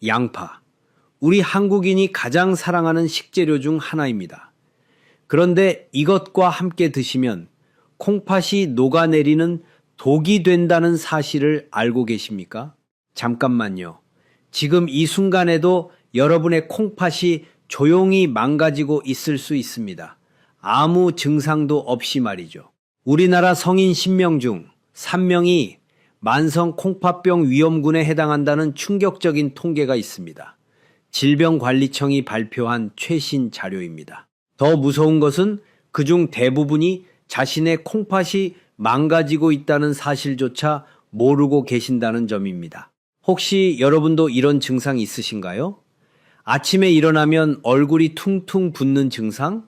양파. 우리 한국인이 가장 사랑하는 식재료 중 하나입니다. 그런데 이것과 함께 드시면 콩팥이 녹아내리는 독이 된다는 사실을 알고 계십니까? 잠깐만요. 지금 이 순간에도 여러분의 콩팥이 조용히 망가지고 있을 수 있습니다. 아무 증상도 없이 말이죠. 우리나라 성인 10명 중 3명이 만성 콩팥병 위험군에 해당한다는 충격적인 통계가 있습니다. 질병관리청이 발표한 최신 자료입니다. 더 무서운 것은 그중 대부분이 자신의 콩팥이 망가지고 있다는 사실조차 모르고 계신다는 점입니다. 혹시 여러분도 이런 증상 있으신가요? 아침에 일어나면 얼굴이 퉁퉁 붓는 증상?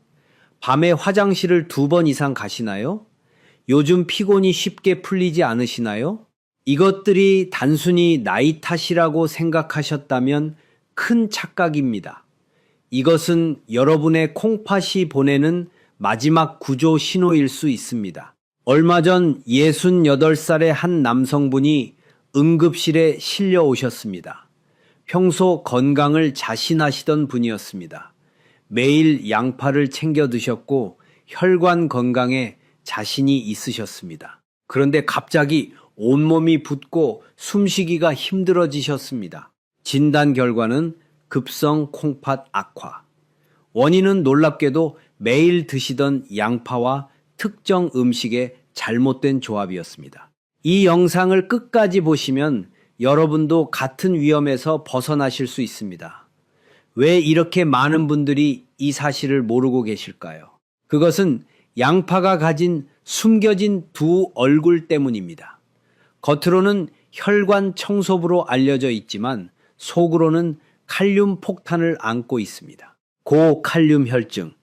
밤에 화장실을 2번 이상 가시나요? 요즘 피곤이 쉽게 풀리지 않으시나요? 이것들이 단순히 나이 탓이라고 생각하셨다면 큰 착각입니다. 이것은 여러분의 콩팥이 보내는 마지막 구조 신호일 수 있습니다. 얼마 전 68살의 한 남성분이 응급실에 실려 오셨습니다. 평소 건강을 자신하시던 분이었습니다. 매일 양파를 챙겨 드셨고 혈관 건강에 자신이 있으셨습니다. 그런데 갑자기 온몸이 붓고 숨쉬기가 힘들어지셨습니다. 진단 결과는 급성 콩팥 악화. 원인은 놀랍게도 매일 드시던 양파와 특정 음식의 잘못된 조합이었습니다. 이 영상을 끝까지 보시면 여러분도 같은 위험에서 벗어나실 수 있습니다. 왜 이렇게 많은 분들이 이 사실을 모르고 계실까요? 그것은 양파가 가진 숨겨진 두 얼굴 때문입니다. 겉으로는 혈관 청소부로 알려져 있지만 속으로는 칼륨 폭탄을 안고 있습니다. 고칼륨 혈증,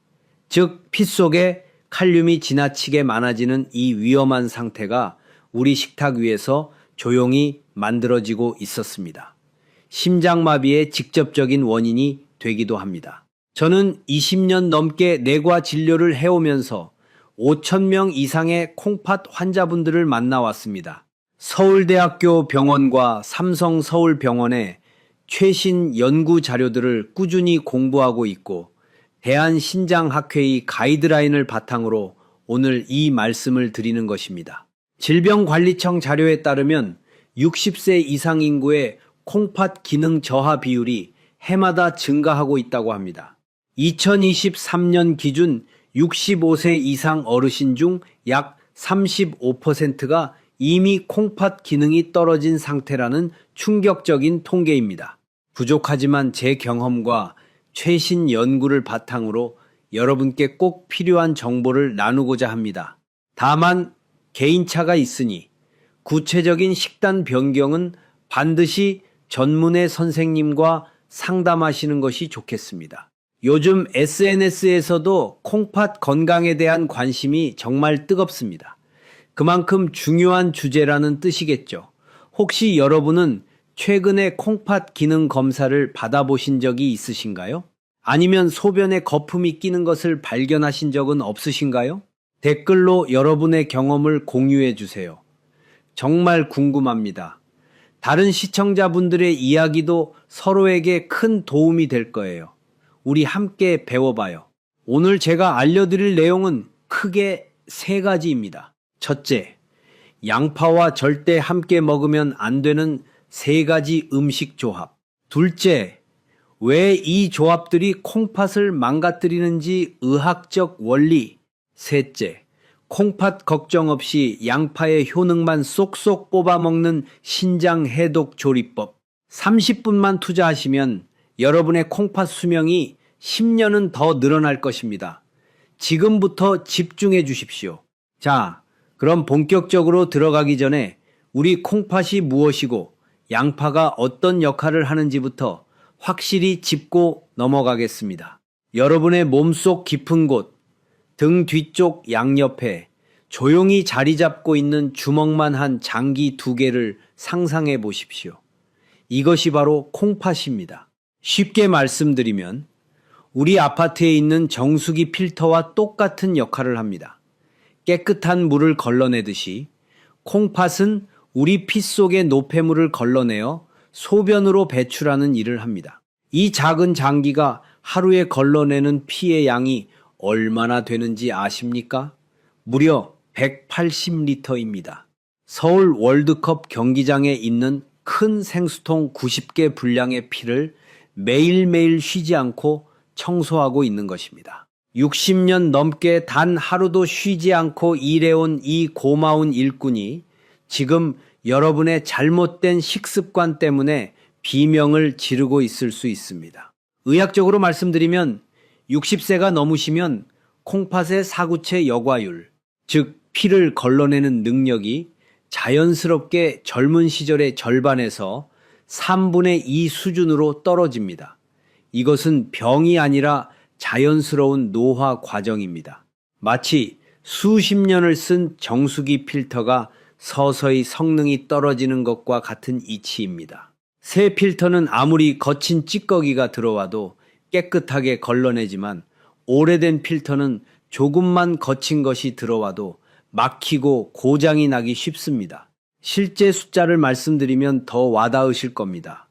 즉 피 속에 칼륨이 지나치게 많아지는 이 위험한 상태가 우리 식탁 위에서 조용히 만들어지고 있었습니다. 심장마비의 직접적인 원인이 되기도 합니다. 저는 20년 넘게 내과 진료를 해오면서 5,000명 이상의 콩팥 환자분들을 만나왔습니다. 서울대학교 병원과 삼성서울병원의 최신 연구 자료들을 꾸준히 공부하고 있고 대한신장학회의 가이드라인을 바탕으로 오늘 이 말씀을 드리는 것입니다. 질병관리청 자료에 따르면 60세 이상 인구의 콩팥 기능 저하 비율이 해마다 증가하고 있다고 합니다. 2023년 기준 65세 이상 어르신 중 약 35%가 이미 콩팥 기능이 떨어진 상태라는 충격적인 통계입니다. 부족하지만 제 경험과 최신 연구를 바탕으로 여러분께 꼭 필요한 정보를 나누고자 합니다. 다만 개인차가 있으니 구체적인 식단 변경은 반드시 전문의 선생님과 상담하시는 것이 좋겠습니다. 요즘 SNS에서도 콩팥 건강에 대한 관심이 정말 뜨겁습니다. 그만큼 중요한 주제라는 뜻이겠죠. 혹시 여러분은 최근에 콩팥 기능 검사를 받아보신 적이 있으신가요? 아니면 소변에 거품이 끼는 것을 발견하신 적은 없으신가요? 댓글로 여러분의 경험을 공유해 주세요. 정말 궁금합니다. 다른 시청자분들의 이야기도 서로에게 큰 도움이 될 거예요. 우리 함께 배워봐요. 오늘 제가 알려드릴 내용은 크게 3가지입니다. 첫째, 양파와 절대 함께 먹으면 안 되는 3가지 음식 조합. 둘째, 왜 이 조합들이 콩팥을 망가뜨리는지 의학적 원리. 셋째, 콩팥 걱정 없이 양파의 효능만 쏙쏙 뽑아 먹는 신장 해독 조리법. 30분만 투자하시면 여러분의 콩팥 수명이 10년은 더 늘어날 것입니다. 지금부터 집중해 주십시오. 자, 그럼 본격적으로 들어가기 전에 우리 콩팥이 무엇이고 양파가 어떤 역할을 하는지부터 확실히 짚고 넘어가겠습니다. 여러분의 몸속 깊은 곳, 등 뒤쪽 양옆에 조용히 자리 잡고 있는 주먹만 한 장기 2개를 상상해 보십시오. 이것이 바로 콩팥입니다. 쉽게 말씀드리면 우리 아파트에 있는 정수기 필터와 똑같은 역할을 합니다. 깨끗한 물을 걸러내듯이 콩팥은 우리 피 속의 노폐물을 걸러내어 소변으로 배출하는 일을 합니다. 이 작은 장기가 하루에 걸러내는 피의 양이 얼마나 되는지 아십니까? 무려 180리터입니다. 서울 월드컵 경기장에 있는 큰 생수통 90개 분량의 피를 매일매일 쉬지 않고 청소하고 있는 것입니다. 60년 넘게 단 하루도 쉬지 않고 일해온 이 고마운 일꾼이 지금 여러분의 잘못된 식습관 때문에 비명을 지르고 있을 수 있습니다. 의학적으로 말씀드리면 60세가 넘으시면 콩팥의 사구체 여과율, 즉 피를 걸러내는 능력이 자연스럽게 젊은 시절의 절반에서 3분의 2 수준으로 떨어집니다. 이것은 병이 아니라 자연스러운 노화 과정입니다. 마치 수십 년을 쓴 정수기 필터가 서서히 성능이 떨어지는 것과 같은 이치입니다. 새 필터는 아무리 거친 찌꺼기가 들어와도 깨끗하게 걸러내지만 오래된 필터는 조금만 거친 것이 들어와도 막히고 고장이 나기 쉽습니다. 실제 숫자를 말씀드리면 더 와닿으실 겁니다.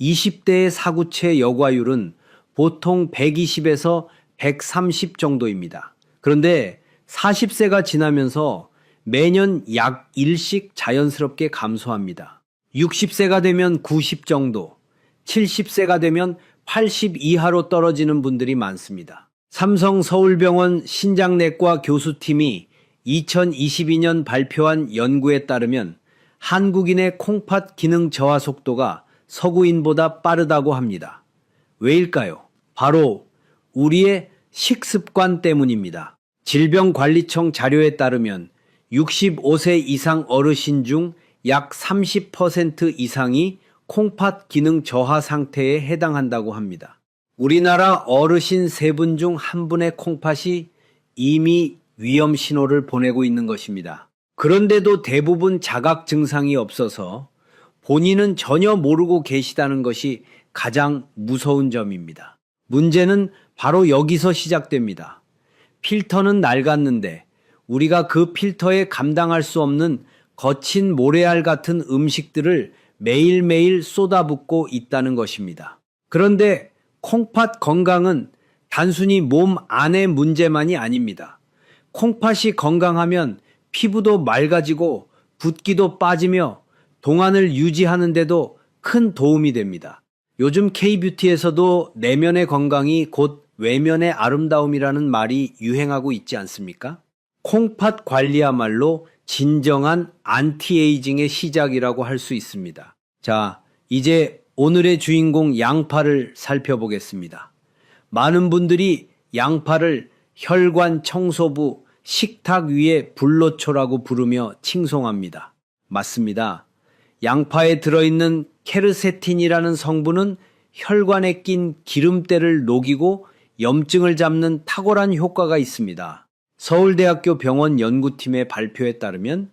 20대의 사구체 여과율은 보통 120에서 130 정도입니다. 그런데 40세가 지나면서 매년 약 1씩 자연스럽게 감소합니다. 60세가 되면 90 정도, 70세가 되면 80 이하로 떨어지는 분들이 많습니다. 삼성 서울병원 신장내과 교수팀이 2022년 발표한 연구에 따르면 한국인의 콩팥 기능 저하 속도가 서구인보다 빠르다고 합니다. 왜일까요? 바로 우리의 식습관 때문입니다. 질병관리청 자료에 따르면 65세 이상 어르신 중 약 30% 이상이 콩팥 기능 저하 상태에 해당한다고 합니다. 우리나라 어르신 3분 중 1분의 콩팥이 이미 위험 신호를 보내고 있는 것입니다. 그런데도 대부분 자각 증상이 없어서 본인은 전혀 모르고 계시다는 것이 가장 무서운 점입니다. 문제는 바로 여기서 시작됩니다. 필터는 낡았는데 우리가 그 필터에 감당할 수 없는 거친 모래알 같은 음식들을 매일매일 쏟아붓고 있다는 것입니다. 그런데 콩팥 건강은 단순히 몸 안의 문제만이 아닙니다. 콩팥이 건강하면 피부도 맑아지고 붓기도 빠지며 동안을 유지하는 데도 큰 도움이 됩니다. 요즘 K뷰티에서도 내면의 건강이 곧 외면의 아름다움이라는 말이 유행하고 있지 않습니까? 콩팥 관리야말로 진정한 안티에이징의 시작이라고 할 수 있습니다. 자, 이제 오늘의 주인공 양파를 살펴보겠습니다. 많은 분들이 양파를 혈관 청소부 식탁 위의 불로초라고 부르며 칭송합니다. 맞습니다. 양파에 들어있는 케르세틴이라는 성분은 혈관에 낀 기름때를 녹이고 염증을 잡는 탁월한 효과가 있습니다. 서울대학교 병원 연구팀의 발표에 따르면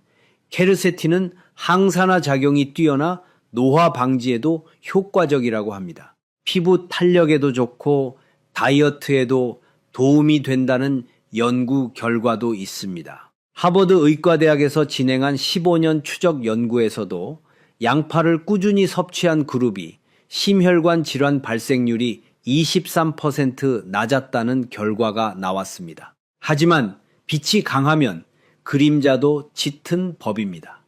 케르세틴은 항산화 작용이 뛰어나 노화 방지에도 효과적이라고 합니다. 피부 탄력에도 좋고 다이어트에도 도움이 된다는 연구 결과도 있습니다. 하버드 의과대학에서 진행한 15년 추적 연구에서도 양파를 꾸준히 섭취한 그룹이 심혈관 질환 발생률이 23% 낮았다는 결과가 나왔습니다. 하지만 빛이 강하면 그림자도 짙은 법입니다.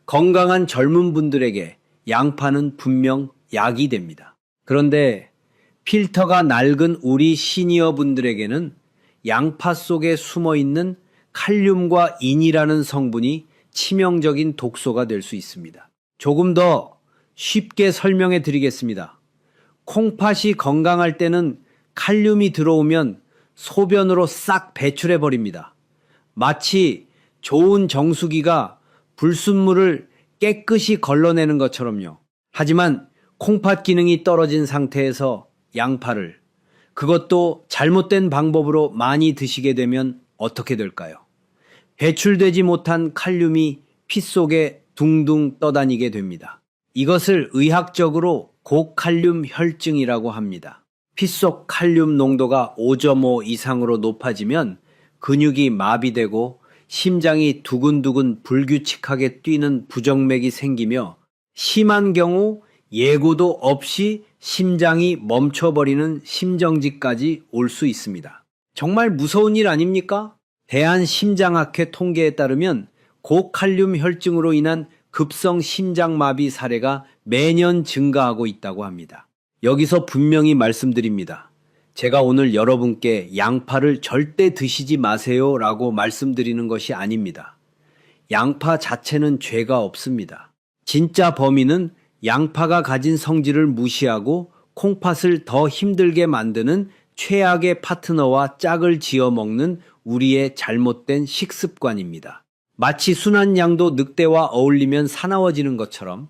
건강한 젊은 분들에게 양파는 분명 약이 됩니다. 그런데 필터가 낡은 우리 시니어 분들에게는 양파 속에 숨어 있는 칼륨과 인이라는 성분이 치명적인 독소가 될 수 있습니다. 조금 더 쉽게 설명해 드리겠습니다. 콩팥이 건강할 때는 칼륨이 들어오면 소변으로 싹 배출해 버립니다. 마치 좋은 정수기가 불순물을 깨끗이 걸러내는 것처럼요. 하지만 콩팥 기능이 떨어진 상태에서 양파를, 그것도 잘못된 방법으로 많이 드시게 되면 어떻게 될까요? 배출되지 못한 칼륨이 피 속에 둥둥 떠다니게 됩니다. 이것을 의학적으로 고칼륨 혈증이라고 합니다. 피 속 칼륨 농도가 5.5 이상으로 높아지면 근육이 마비되고 심장이 두근두근 불규칙하게 뛰는 부정맥이 생기며 심한 경우 예고도 없이 심장이 멈춰버리는 심정지까지 올 수 있습니다. 정말 무서운 일 아닙니까? 대한심장학회 통계에 따르면 고칼륨 혈증으로 인한 급성 심장마비 사례가 매년 증가하고 있다고 합니다. 여기서 분명히 말씀드립니다. 제가 오늘 여러분께 양파를 절대 드시지 마세요 라고 말씀드리는 것이 아닙니다. 양파 자체는 죄가 없습니다. 진짜 범인은 양파가 가진 성질을 무시하고 콩팥을 더 힘들게 만드는 최악의 파트너와 짝을 지어 먹는 우리의 잘못된 식습관입니다. 마치 순한 양도 늑대와 어울리면 사나워지는 것처럼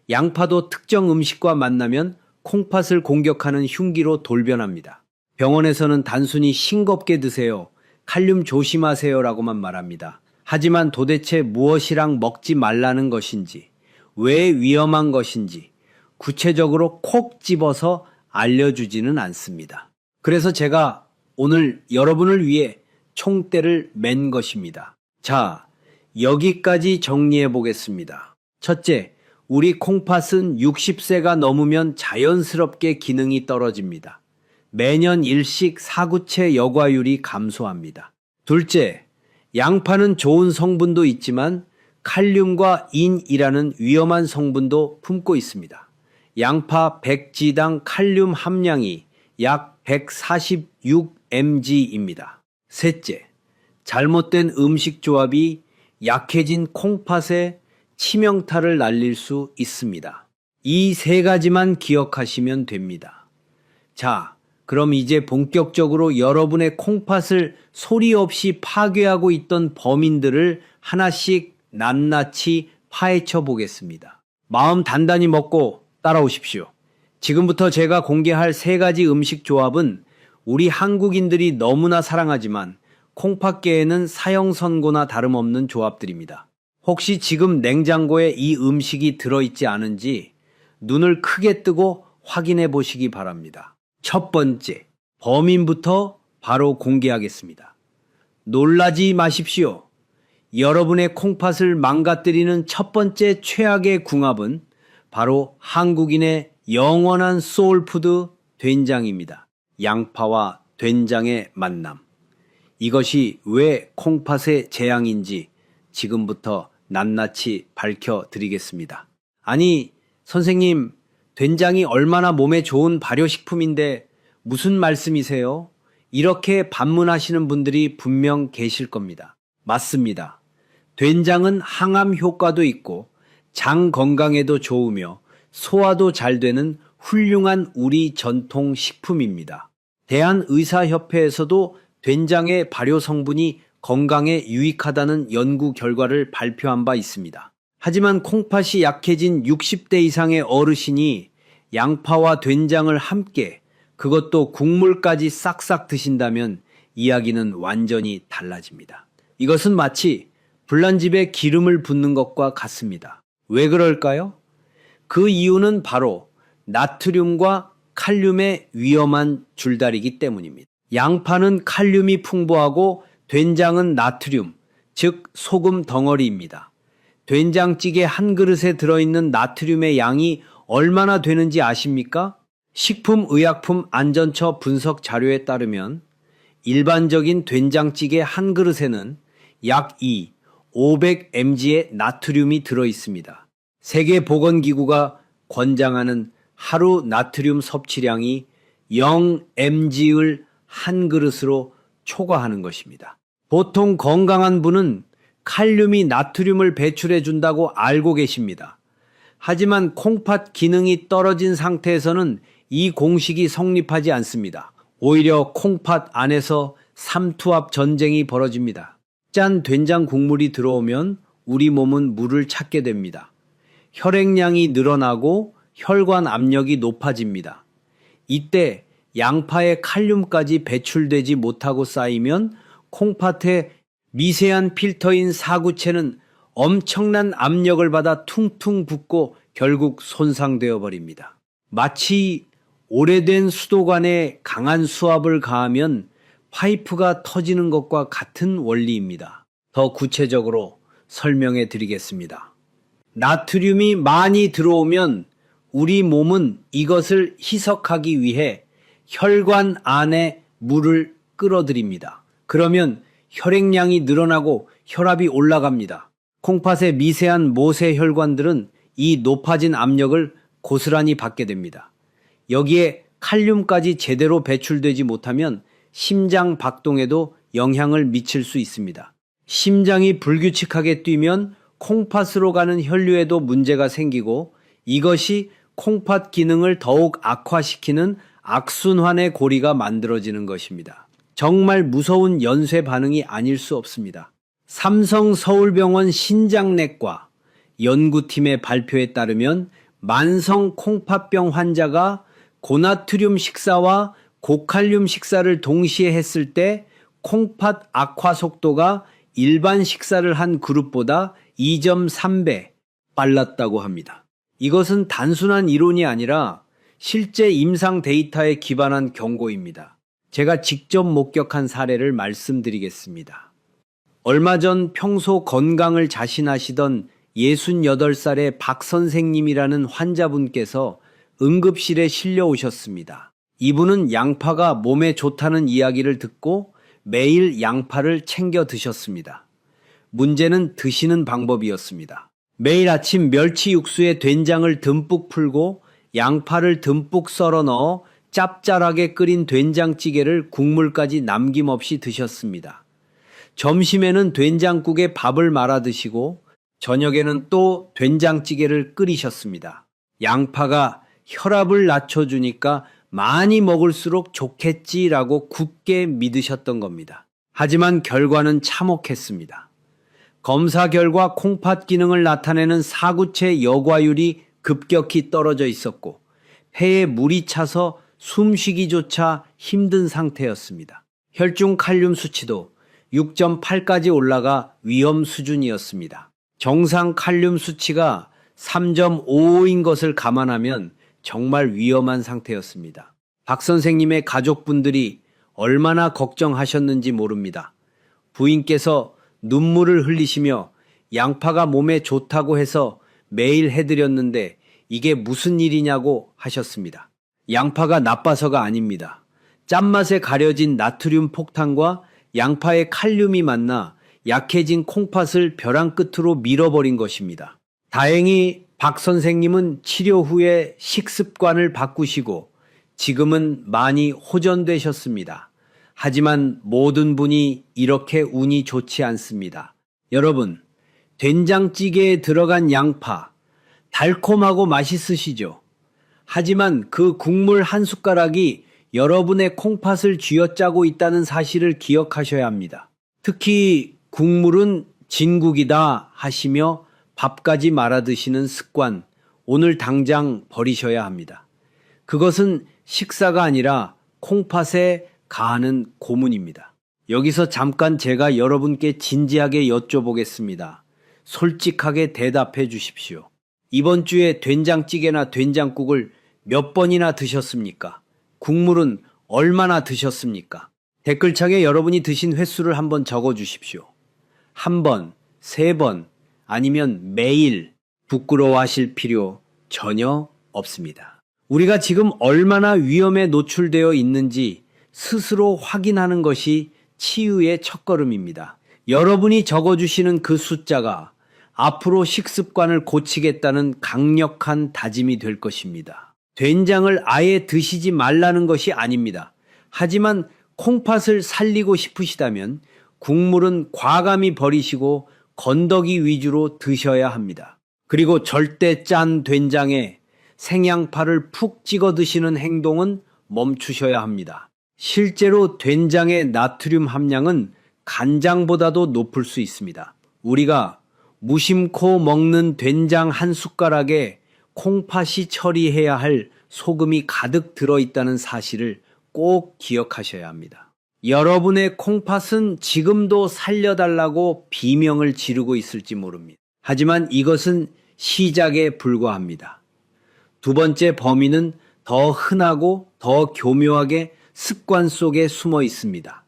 양파도 특정 음식과 만나면 콩팥을 공격하는 흉기로 돌변합니다. 병원에서는 단순히 싱겁게 드세요, 칼륨 조심하세요 라고만 말합니다. 하지만 도대체 무엇이랑 먹지 말라는 것인지, 왜 위험한 것인지 구체적으로 콕 집어서 알려주지는 않습니다. 그래서 제가 오늘 여러분을 위해 총대를 맨 것입니다. 자, 여기까지 정리해 보겠습니다. 첫째, 우리 콩팥은 60세가 넘으면 자연스럽게 기능이 떨어집니다. 매년 일식 사구체 여과율이 감소합니다. 둘째, 양파는 좋은 성분도 있지만 칼륨과 인이라는 위험한 성분도 품고 있습니다. 양파 100G당 칼륨 함량이 약 146mg입니다. 셋째, 잘못된 음식 조합이 약해진 콩팥에 치명타를 날릴 수 있습니다. 이 세 가지만 기억하시면 됩니다. 자, 그럼 이제 본격적으로 여러분의 콩팥을 소리 없이 파괴하고 있던 범인들을 하나씩 낱낱이 파헤쳐 보겠습니다. 마음 단단히 먹고 따라오십시오. 지금부터 제가 공개할 세 가지 음식 조합은 우리 한국인들이 너무나 사랑하지만 콩팥계에는 사형 선고나 다름없는 조합들입니다. 혹시 지금 냉장고에 이 음식이 들어있지 않은지 눈을 크게 뜨고 확인해 보시기 바랍니다. 첫 번째, 범인부터 바로 공개하겠습니다. 놀라지 마십시오. 여러분의 콩팥을 망가뜨리는 첫 번째 최악의 궁합은 바로 한국인의 영원한 소울푸드 된장입니다. 양파와 된장의 만남. 이것이 왜 콩팥의 재앙인지 지금부터 낱낱이 밝혀드리겠습니다. 아니, 선생님, 된장이 얼마나 몸에 좋은 발효식품인데 무슨 말씀이세요? 이렇게 반문하시는 분들이 분명 계실 겁니다. 맞습니다. 된장은 항암 효과도 있고 장 건강에도 좋으며 소화도 잘 되는 훌륭한 우리 전통 식품입니다. 대한의사협회에서도 된장의 발효 성분이 건강에 유익하다는 연구 결과를 발표한 바 있습니다. 하지만 콩팥이 약해진 60대 이상의 어르신이 양파와 된장을 함께, 그것도 국물까지 싹싹 드신다면 이야기는 완전히 달라집니다. 이것은 마치 불난 집에 기름을 붓는 것과 같습니다. 왜 그럴까요? 그 이유는 바로 나트륨과 칼륨의 위험한 줄다리기 때문입니다. 양파는 칼륨이 풍부하고 된장은 나트륨, 즉 소금 덩어리입니다. 된장찌개 한 그릇에 들어있는 나트륨의 양이 얼마나 되는지 아십니까? 식품의약품안전처 분석 자료에 따르면 일반적인 된장찌개 한 그릇에는 약 500mg의 나트륨이 들어있습니다. 세계보건기구가 권장하는 하루 나트륨 섭취량이 0mg를 한 그릇으로 초과하는 것입니다. 보통 건강한 분은 칼륨이 나트륨을 배출해 준다고 알고 계십니다. 하지만 콩팥 기능이 떨어진 상태에서는 이 공식이 성립하지 않습니다. 오히려 콩팥 안에서 삼투압 전쟁이 벌어집니다. 짠 된장 국물이 들어오면 우리 몸은 물을 찾게 됩니다. 혈액량이 늘어나고 혈관 압력이 높아집니다. 이때 양파의 칼륨까지 배출되지 못하고 쌓이면 콩팥의 미세한 필터인 사구체는 엄청난 압력을 받아 퉁퉁 붓고 결국 손상되어 버립니다. 마치 오래된 수도관에 강한 수압을 가하면 파이프가 터지는 것과 같은 원리입니다. 더 구체적으로 설명해 드리겠습니다. 나트륨이 많이 들어오면 우리 몸은 이것을 희석하기 위해 혈관 안에 물을 끌어들입니다. 그러면 혈액량이 늘어나고 혈압이 올라갑니다. 콩팥의 미세한 모세혈관들은 이 높아진 압력을 고스란히 받게 됩니다. 여기에 칼륨까지 제대로 배출되지 못하면 심장 박동에도 영향을 미칠 수 있습니다. 심장이 불규칙하게 뛰면 콩팥으로 가는 혈류에도 문제가 생기고 이것이 콩팥 기능을 더욱 악화시키는 악순환의 고리가 만들어지는 것입니다. 정말 무서운 연쇄 반응이 아닐 수 없습니다. 삼성 서울병원 신장내과 연구팀의 발표에 따르면 만성 콩팥병 환자가 고나트륨 식사와 고칼륨 식사를 동시에 했을 때 콩팥 악화 속도가 일반 식사를 한 그룹보다 2.3배 빨랐다고 합니다. 이것은 단순한 이론이 아니라 실제 임상 데이터에 기반한 경고입니다. 제가 직접 목격한 사례를 말씀드리겠습니다. 얼마 전 평소 건강을 자신하시던 68살의 박 선생님이라는 환자분께서 응급실에 실려오셨습니다. 이분은 양파가 몸에 좋다는 이야기를 듣고 매일 양파를 챙겨 드셨습니다. 문제는 드시는 방법이었습니다. 매일 아침 멸치 육수에 된장을 듬뿍 풀고 양파를 듬뿍 썰어 넣어 짭짤하게 끓인 된장찌개를 국물까지 남김없이 드셨습니다. 점심에는 된장국에 밥을 말아 드시고 저녁에는 또 된장찌개를 끓이셨습니다. 양파가 혈압을 낮춰주니까 많이 먹을수록 좋겠지라고 굳게 믿으셨던 겁니다. 하지만 결과는 참혹했습니다. 검사 결과 콩팥 기능을 나타내는 사구체 여과율이 급격히 떨어져 있었고 폐에 물이 차서 숨쉬기조차 힘든 상태였습니다. 혈중 칼륨 수치도 6.8까지 올라가 위험 수준이었습니다. 정상 칼륨 수치가 3.55인 것을 감안하면 정말 위험한 상태였습니다. 박 선생님의 가족분들이 얼마나 걱정하셨는지 모릅니다. 부인께서 눈물을 흘리시며 양파가 몸에 좋다고 해서 매일 해드렸는데 이게 무슨 일이냐고 하셨습니다. 양파가 나빠서가 아닙니다. 짠맛에 가려진 나트륨 폭탄과 양파의 칼륨이 만나 약해진 콩팥을 벼랑 끝으로 밀어버린 것입니다. 다행히 박 선생님은 치료 후에 식습관을 바꾸시고 지금은 많이 호전되셨습니다. 하지만 모든 분이 이렇게 운이 좋지 않습니다. 여러분, 된장찌개에 들어간 양파, 달콤하고 맛있으시죠? 하지만 그 국물 한 숟가락이 여러분의 콩팥을 쥐어짜고 있다는 사실을 기억하셔야 합니다. 특히 국물은 진국이다 하시며 밥까지 말아 드시는 습관, 오늘 당장 버리셔야 합니다. 그것은 식사가 아니라 콩팥에 가하는 고문입니다. 여기서 잠깐 제가 여러분께 진지하게 여쭤보겠습니다. 솔직하게 대답해 주십시오. 이번 주에 된장찌개나 된장국을 몇 번이나 드셨습니까? 국물은 얼마나 드셨습니까? 댓글창에 여러분이 드신 횟수를 한번 적어 주십시오. 한 번, 세 번, 아니면 매일 부끄러워하실 필요 전혀 없습니다. 우리가 지금 얼마나 위험에 노출되어 있는지 스스로 확인하는 것이 치유의 첫걸음입니다. 여러분이 적어주시는 그 숫자가 앞으로 식습관을 고치겠다는 강력한 다짐이 될 것입니다. 된장을 아예 드시지 말라는 것이 아닙니다. 하지만 콩팥을 살리고 싶으시다면 국물은 과감히 버리시고 건더기 위주로 드셔야 합니다. 그리고 절대 짠 된장에 생양파를 푹 찍어 드시는 행동은 멈추셔야 합니다. 실제로 된장의 나트륨 함량은 간장보다도 높을 수 있습니다. 우리가 무심코 먹는 된장 한 숟가락에 콩팥이 처리해야 할 소금이 가득 들어있다는 사실을 꼭 기억하셔야 합니다. 여러분의 콩팥은 지금도 살려달라고 비명을 지르고 있을지 모릅니다. 하지만 이것은 시작에 불과합니다. 두 번째 범위는 더 흔하고 더 교묘하게 습관 속에 숨어 있습니다.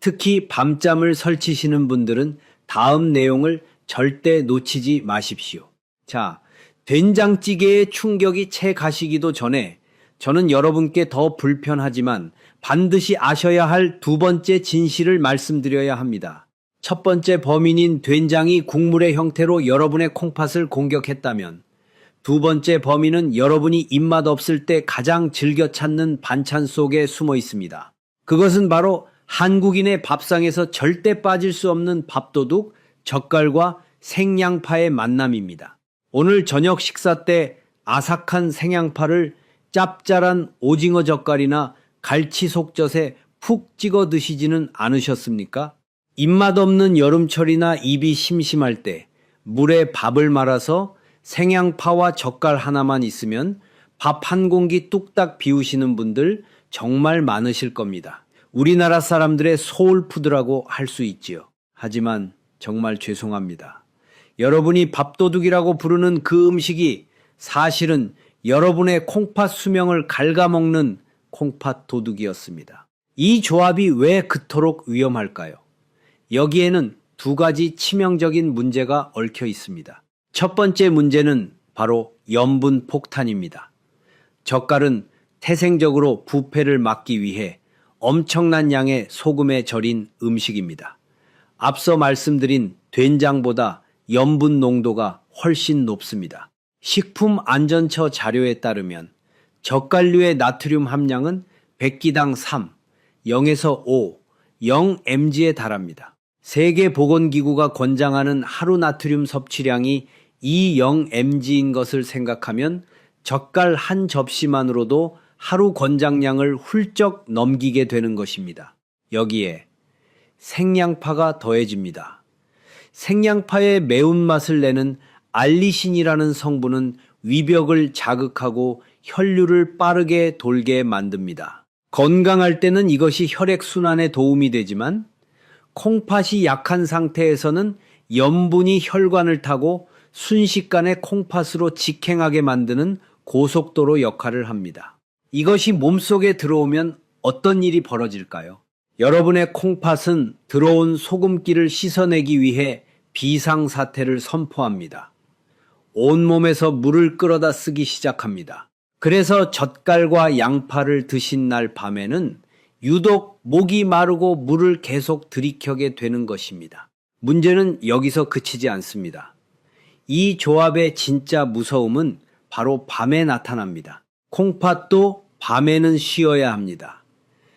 특히 밤잠을 설치시는 분들은 다음 내용을 절대 놓치지 마십시오. 자, 된장찌개의 충격이 채 가시기도 전에 저는 여러분께 더 불편하지만 반드시 아셔야 할 두 번째 진실을 말씀드려야 합니다. 첫 번째, 범인인 된장이 국물의 형태로 여러분의 콩팥을 공격했다면, 두 번째 범인은 여러분이 입맛 없을 때 가장 즐겨 찾는 반찬 속에 숨어 있습니다. 그것은 바로 한국인의 밥상에서 절대 빠질 수 없는 밥도둑, 젓갈과 생양파의 만남입니다. 오늘 저녁 식사 때 아삭한 생양파를 짭짤한 오징어 젓갈이나 갈치 속젓에 푹 찍어 드시지는 않으셨습니까? 입맛 없는 여름철이나 입이 심심할 때 물에 밥을 말아서 생양파와 젓갈 하나만 있으면 밥 한 공기 뚝딱 비우시는 분들 정말 많으실 겁니다. 우리나라 사람들의 소울푸드라고 할 수 있지요. 하지만 정말 죄송합니다. 여러분이 밥도둑이라고 부르는 그 음식이 사실은 여러분의 콩팥 수명을 갉아먹는 콩팥 도둑이었습니다. 이 조합이 왜 그토록 위험할까요? 여기에는 두 가지 치명적인 문제가 얽혀 있습니다. 첫 번째 문제는 바로 염분 폭탄입니다. 젓갈은 태생적으로 부패를 막기 위해 엄청난 양의 소금에 절인 음식입니다. 앞서 말씀드린 된장보다 염분 농도가 훨씬 높습니다. 식품안전처 자료에 따르면 젓갈류의 나트륨 함량은 100기당 3, 0에서 5, 0mg에 달합니다. 세계보건기구가 권장하는 하루 나트륨 섭취량이 2.0mg인 것을 생각하면 젓갈 한 접시만으로도 하루 권장량을 훌쩍 넘기게 되는 것입니다. 여기에 생양파가 더해집니다. 생양파의 매운맛을 내는 알리신이라는 성분은 위벽을 자극하고 혈류를 빠르게 돌게 만듭니다. 건강할 때는 이것이 혈액순환에 도움이 되지만 콩팥이 약한 상태에서는 염분이 혈관을 타고 순식간에 콩팥으로 직행하게 만드는 고속도로 역할을 합니다. 이것이 몸속에 들어오면 어떤 일이 벌어질까요? 여러분의 콩팥은 들어온 소금기를 씻어내기 위해 비상사태를 선포합니다. 온몸에서 물을 끌어다 쓰기 시작합니다. 그래서 젓갈과 양파를 드신 날 밤에는 유독 목이 마르고 물을 계속 들이켜게 되는 것입니다. 문제는 여기서 그치지 않습니다. 이 조합의 진짜 무서움은 바로 밤에 나타납니다. 콩팥도 밤에는 쉬어야 합니다.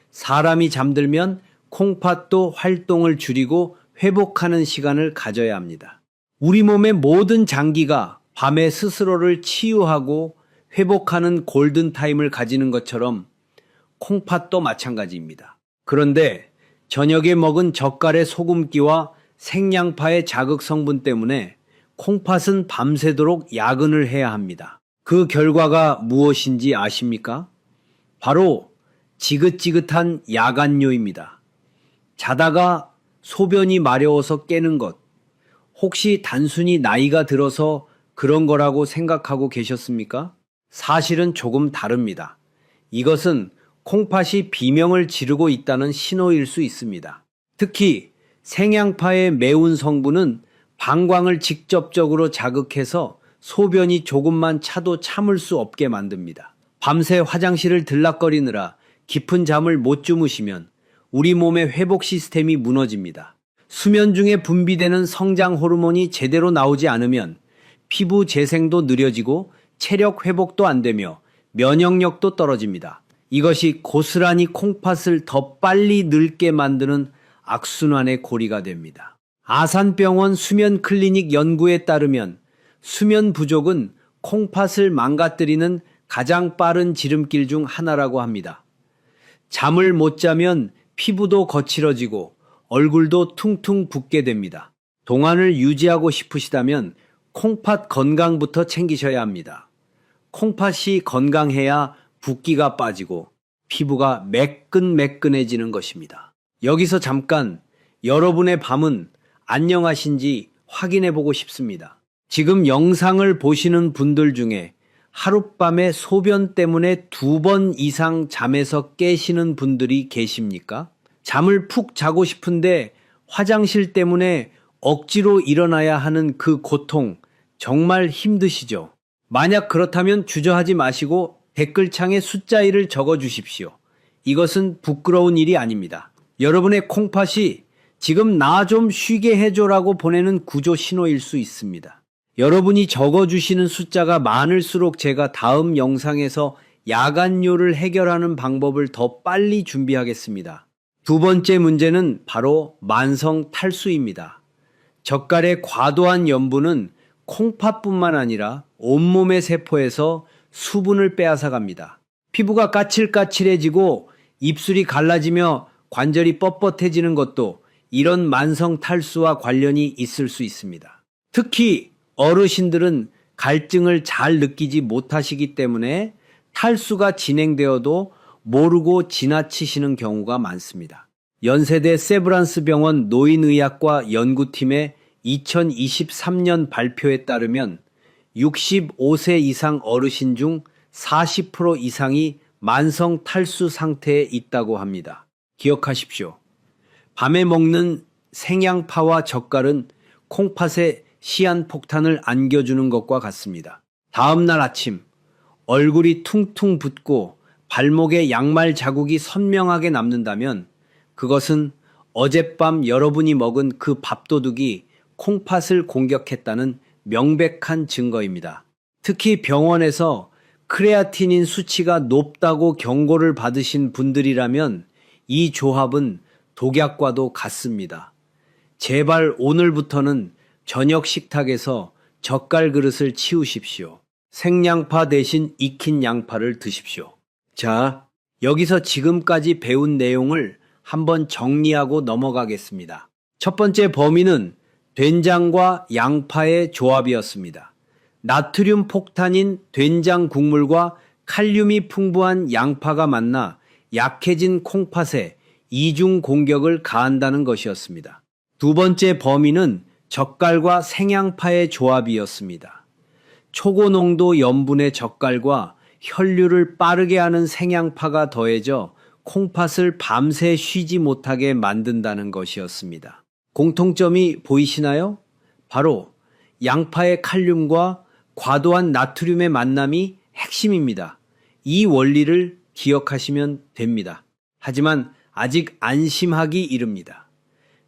사람이 잠들면 콩팥도 활동을 줄이고 회복하는 시간을 가져야 합니다. 우리 몸의 모든 장기가 밤에 스스로를 치유하고 회복하는 골든타임을 가지는 것처럼 콩팥도 마찬가지입니다. 그런데 저녁에 먹은 젓갈의 소금기와 생양파의 자극 성분 때문에 콩팥은 밤새도록 야근을 해야 합니다. 그 결과가 무엇인지 아십니까? 바로 지긋지긋한 야간뇨입니다. 자다가 소변이 마려워서 깨는 것, 혹시 단순히 나이가 들어서 그런 거라고 생각하고 계셨습니까? 사실은 조금 다릅니다. 이것은 콩팥이 비명을 지르고 있다는 신호일 수 있습니다. 특히 생양파의 매운 성분은 방광을 직접적으로 자극해서 소변이 조금만 차도 참을 수 없게 만듭니다. 밤새 화장실을 들락거리느라 깊은 잠을 못 주무시면 우리 몸의 회복 시스템이 무너집니다. 수면 중에 분비되는 성장 호르몬이 제대로 나오지 않으면 피부 재생도 느려지고 체력 회복도 안 되며 면역력도 떨어집니다. 이것이 고스란히 콩팥을 더 빨리 늙게 만드는 악순환의 고리가 됩니다. 아산병원 수면 클리닉 연구에 따르면 수면 부족은 콩팥을 망가뜨리는 가장 빠른 지름길 중 하나라고 합니다. 잠을 못 자면 피부도 거칠어지고 얼굴도 퉁퉁 붓게 됩니다. 동안을 유지하고 싶으시다면 콩팥 건강부터 챙기셔야 합니다. 콩팥이 건강해야 붓기가 빠지고 피부가 매끈매끈해지는 것입니다. 여기서 잠깐 여러분의 밤은 안녕하신지 확인해 보고 싶습니다. 지금 영상을 보시는 분들 중에 하룻밤에 소변 때문에 2번 이상 잠에서 깨시는 분들이 계십니까? 잠을 푹 자고 싶은데 화장실 때문에 억지로 일어나야 하는 그 고통 정말 힘드시죠? 만약 그렇다면 주저하지 마시고 댓글창에 숫자 1을 적어 주십시오. 이것은 부끄러운 일이 아닙니다. 여러분의 콩팥이 지금 나 좀 쉬게 해줘라고 보내는 구조 신호일 수 있습니다. 여러분이 적어주시는 숫자가 많을수록 제가 다음 영상에서 야간요를 해결하는 방법을 더 빨리 준비하겠습니다. 두 번째 문제는 바로 만성 탈수입니다. 젓갈의 과도한 염분은 콩팥뿐만 아니라 온몸의 세포에서 수분을 빼앗아갑니다. 피부가 까칠까칠해지고 입술이 갈라지며 관절이 뻣뻣해지는 것도 이런 만성 탈수와 관련이 있을 수 있습니다. 특히 어르신들은 갈증을 잘 느끼지 못하시기 때문에 탈수가 진행되어도 모르고 지나치시는 경우가 많습니다. 연세대 세브란스 병원 노인의학과 연구팀의 2023년 발표에 따르면 65세 이상 어르신 중 40% 이상이 만성 탈수 상태에 있다고 합니다. 기억하십시오. 밤에 먹는 생양파와 젓갈은 콩팥에 시한폭탄을 안겨주는 것과 같습니다. 다음 날 아침 얼굴이 퉁퉁 붓고 발목에 양말 자국이 선명하게 남는다면 그것은 어젯밤 여러분이 먹은 그 밥도둑이 콩팥을 공격했다는 명백한 증거입니다. 특히 병원에서 크레아티닌 수치가 높다고 경고를 받으신 분들이라면 이 조합은 독약과도 같습니다. 제발 오늘부터는 저녁 식탁에서 젓갈 그릇을 치우십시오. 생양파 대신 익힌 양파를 드십시오. 자, 여기서 지금까지 배운 내용을 한번 정리하고 넘어가겠습니다. 첫 번째 범위는 된장과 양파의 조합이었습니다. 나트륨 폭탄인 된장 국물과 칼륨이 풍부한 양파가 만나 약해진 콩팥에 이중 공격을 가한다는 것이었습니다. 두 번째 범위는 젓갈과 생양파의 조합이었습니다. 초고농도 염분의 젓갈과 혈류를 빠르게 하는 생양파가 더해져 콩팥을 밤새 쉬지 못하게 만든다는 것이었습니다. 공통점이 보이시나요? 바로 양파의 칼륨과 과도한 나트륨의 만남이 핵심입니다. 이 원리를 기억하시면 됩니다. 하지만 아직 안심하기 이릅니다.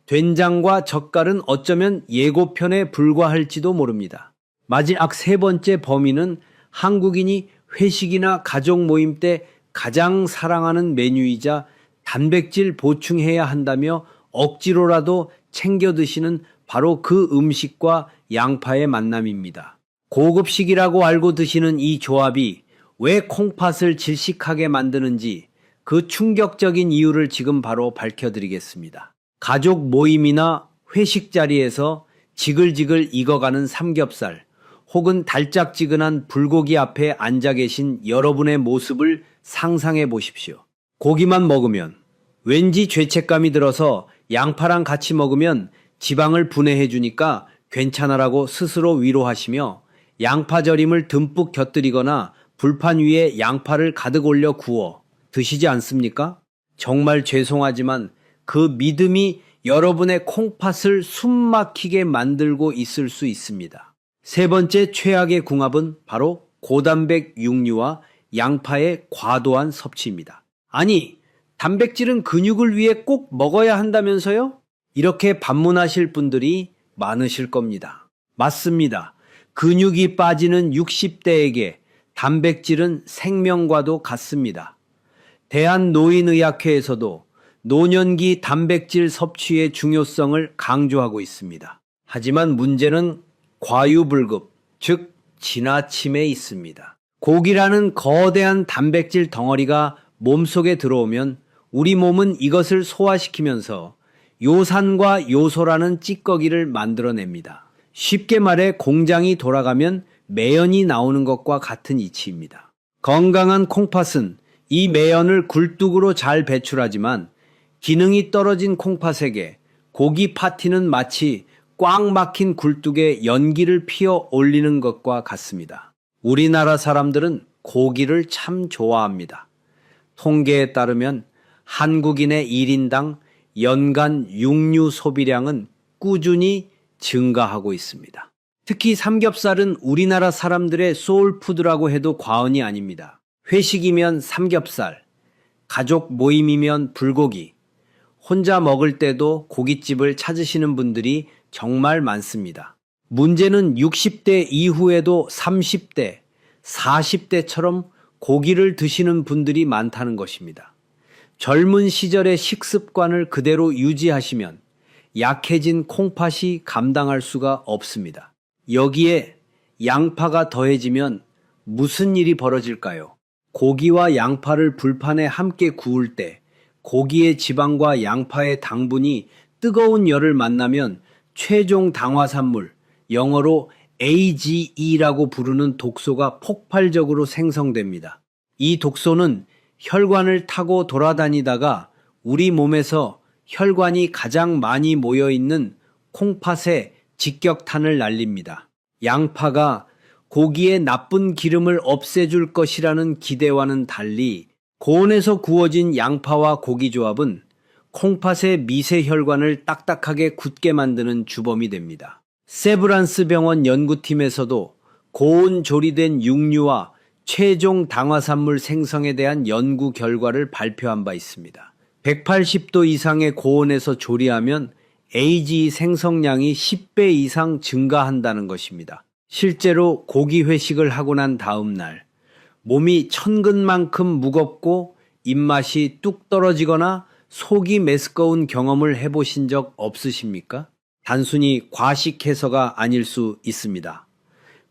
된장과 젓갈은 어쩌면 예고편에 불과할지도 모릅니다. 마지막 세 번째 범위는 한국인이 회식이나 가족 모임 때 가장 사랑하는 메뉴이자 단백질 보충해야 한다며 억지로라도 챙겨 드시는 바로 그 음식과 양파의 만남입니다. 고급식이라고 알고 드시는 이 조합이 왜 콩팥을 질식하게 만드는지 그 충격적인 이유를 지금 바로 밝혀드리겠습니다. 가족 모임이나 회식 자리에서 지글지글 익어가는 삼겹살 혹은 달짝지근한 불고기 앞에 앉아 계신 여러분의 모습을 상상해 보십시오. 고기만 먹으면 왠지 죄책감이 들어서 양파랑 같이 먹으면 지방을 분해해 주니까 괜찮아라고 스스로 위로하시며 양파절임을 듬뿍 곁들이거나 불판 위에 양파를 가득 올려 구워 드시지 않습니까? 정말 죄송하지만 그 믿음이 여러분의 콩팥을 숨막히게 만들고 있을 수 있습니다. 세 번째 최악의 궁합은 바로 고단백 육류와 양파의 과도한 섭취입니다. 아니, 단백질은 근육을 위해 꼭 먹어야 한다면서요? 이렇게 반문하실 분들이 많으실 겁니다. 맞습니다. 근육이 빠지는 60대에게 단백질은 생명과도 같습니다. 대한노인의학회에서도 노년기 단백질 섭취의 중요성을 강조하고 있습니다. 하지만 문제는 과유불급, 즉 지나침에 있습니다. 고기라는 거대한 단백질 덩어리가 몸속에 들어오면 우리 몸은 이것을 소화시키면서 요산과 요소라는 찌꺼기를 만들어냅니다. 쉽게 말해 공장이 돌아가면 매연이 나오는 것과 같은 이치입니다. 건강한 콩팥은 이 매연을 굴뚝으로 잘 배출하지만 기능이 떨어진 콩팥에게 고기 파티는 마치 꽉 막힌 굴뚝에 연기를 피워 올리는 것과 같습니다. 우리나라 사람들은 고기를 참 좋아합니다. 통계에 따르면 한국인의 1인당 연간 육류 소비량은 꾸준히 증가하고 있습니다. 특히 삼겹살은 우리나라 사람들의 소울푸드라고 해도 과언이 아닙니다. 회식이면 삼겹살, 가족 모임이면 불고기, 혼자 먹을 때도 고깃집을 찾으시는 분들이 정말 많습니다. 문제는 60대 이후에도 30대, 40대처럼 고기를 드시는 분들이 많다는 것입니다. 젊은 시절의 식습관을 그대로 유지하시면 약해진 콩팥이 감당할 수가 없습니다. 여기에 양파가 더해지면 무슨 일이 벌어질까요? 고기와 양파를 불판에 함께 구울 때 고기의 지방과 양파의 당분이 뜨거운 열을 만나면 최종 당화산물, 영어로 AGE라고 부르는 독소가 폭발적으로 생성됩니다. 이 독소는 혈관을 타고 돌아다니다가 우리 몸에서 혈관이 가장 많이 모여 있는 콩팥에 직격탄을 날립니다. 양파가 고기의 나쁜 기름을 없애줄 것이라는 기대와는 달리 고온에서 구워진 양파와 고기 조합은 콩팥의 미세 혈관을 딱딱하게 굳게 만드는 주범이 됩니다. 세브란스 병원 연구팀에서도 고온 조리된 육류와 최종 당화산물 생성에 대한 연구 결과를 발표한 바 있습니다. 180도 이상의 고온에서 조리하면 AGE 생성량이 10배 이상 증가한다는 것입니다. 실제로 고기 회식을 하고 난 다음 날 몸이 천근만큼 무겁고 입맛이 뚝 떨어지거나 속이 메스꺼운 경험을 해보신 적 없으십니까? 단순히 과식해서가 아닐 수 있습니다.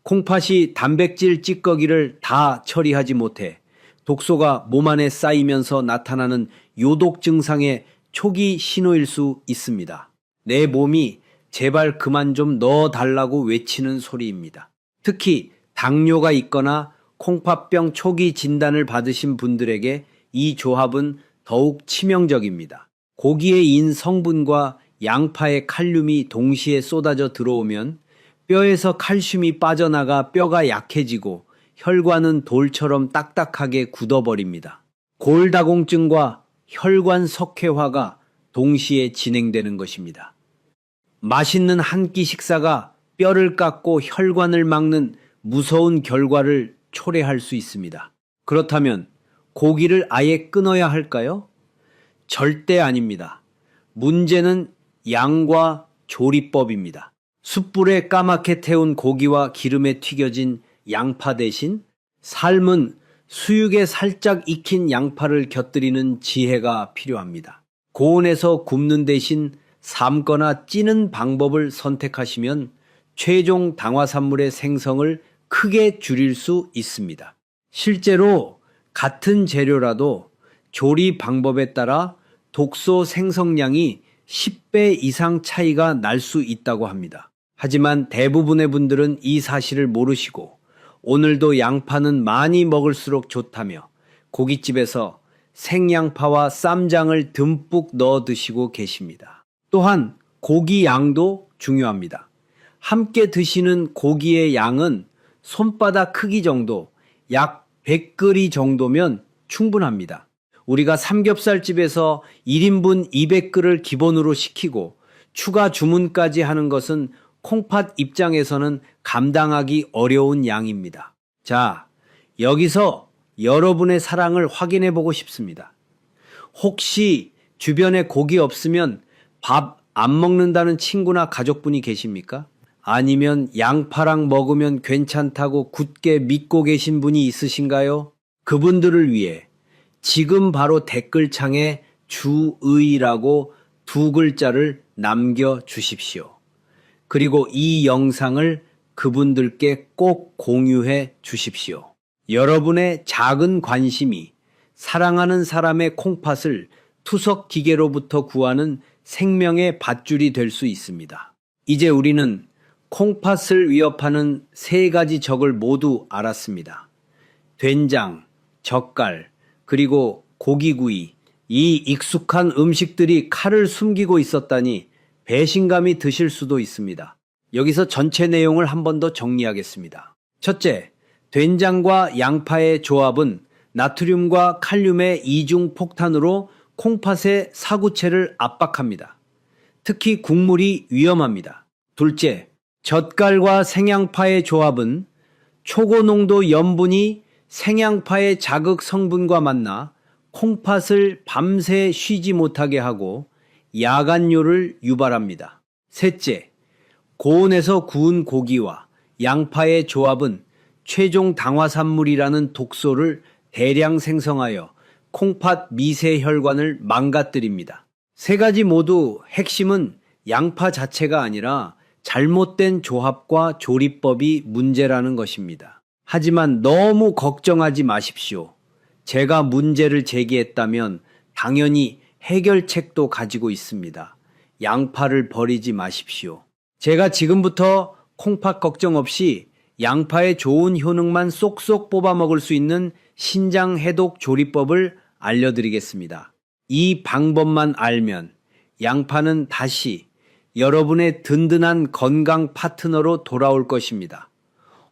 콩팥이 단백질 찌꺼기를 다 처리하지 못해 독소가 몸 안에 쌓이면서 나타나는 요독 증상의 초기 신호일 수 있습니다. 내 몸이 제발 그만 좀 넣어달라고 외치는 소리입니다. 특히 당뇨가 있거나 콩팥병 초기 진단을 받으신 분들에게 이 조합은 더욱 치명적입니다. 고기에 인 성분과 양파의 칼륨이 동시에 쏟아져 들어오면 뼈에서 칼슘이 빠져나가 뼈가 약해지고 혈관은 돌처럼 딱딱하게 굳어버립니다. 골다공증과 혈관 석회화가 동시에 진행되는 것입니다. 맛있는 한 끼 식사가 뼈를 깎고 혈관을 막는 무서운 결과를 초래할 수 있습니다. 그렇다면 고기를 아예 끊어야 할까요? 절대 아닙니다. 문제는 양과 조리법입니다. 숯불에 까맣게 태운 고기와 기름에 튀겨진 양파 대신 삶은 수육에 살짝 익힌 양파를 곁들이는 지혜가 필요합니다. 고온에서 굽는 대신 삶거나 찌는 방법을 선택하시면 최종 당화산물의 생성을 크게 줄일 수 있습니다. 실제로 같은 재료라도 조리 방법에 따라 독소 생성량이 10배 이상 차이가 날 수 있다고 합니다. 하지만 대부분의 분들은 이 사실을 모르시고 오늘도 양파는 많이 먹을수록 좋다며 고깃집에서 생양파와 쌈장을 듬뿍 넣어 드시고 계십니다. 또한 고기 양도 중요합니다. 함께 드시는 고기의 양은 손바닥 크기 정도, 약 100그리 정도면 충분합니다. 우리가 삼겹살집에서 1인분 200그를 기본으로 시키고 추가 주문까지 하는 것은 콩팥 입장에서는 감당하기 어려운 양입니다. 자, 여기서 여러분의 사랑을 확인해 보고 싶습니다. 혹시 주변에 고기 없으면 밥 안 먹는다는 친구나 가족분이 계십니까? 아니면 양파랑 먹으면 괜찮다고 굳게 믿고 계신 분이 있으신가요? 그분들을 위해 지금 바로 댓글창에 주의라고 2글자를 남겨주십시오. 그리고 이 영상을 그분들께 꼭 공유해 주십시오. 여러분의 작은 관심이 사랑하는 사람의 콩팥을 투석 기계로부터 구하는 생명의 밧줄이 될 수 있습니다. 이제 우리는 콩팥을 위협하는 3가지 적을 모두 알았습니다. 된장, 젓갈, 그리고 고기구이, 이 익숙한 음식들이 칼을 숨기고 있었다니 배신감이 드실 수도 있습니다. 여기서 전체 내용을 한 번 더 정리하겠습니다. 첫째, 된장과 양파의 조합은 나트륨과 칼륨의 이중 폭탄으로 콩팥의 사구체를 압박합니다. 특히 국물이 위험합니다. 둘째, 젓갈과 생양파의 조합은 초고농도 염분이 생양파의 자극 성분과 만나 콩팥을 밤새 쉬지 못하게 하고 야간뇨를 유발합니다. 셋째, 고온에서 구운 고기와 양파의 조합은 최종 당화산물이라는 독소를 대량 생성하여 콩팥 미세혈관을 망가뜨립니다. 세 가지 모두 핵심은 양파 자체가 아니라 잘못된 조합과 조리법이 문제라는 것입니다. 하지만 너무 걱정하지 마십시오. 제가 문제를 제기했다면 당연히 해결책도 가지고 있습니다. 양파를 버리지 마십시오. 제가 지금부터 콩팥 걱정 없이 양파의 좋은 효능만 쏙쏙 뽑아 먹을 수 있는 신장 해독 조리법을 알려드리겠습니다. 이 방법만 알면 양파는 다시 여러분의 든든한 건강 파트너로 돌아올 것입니다.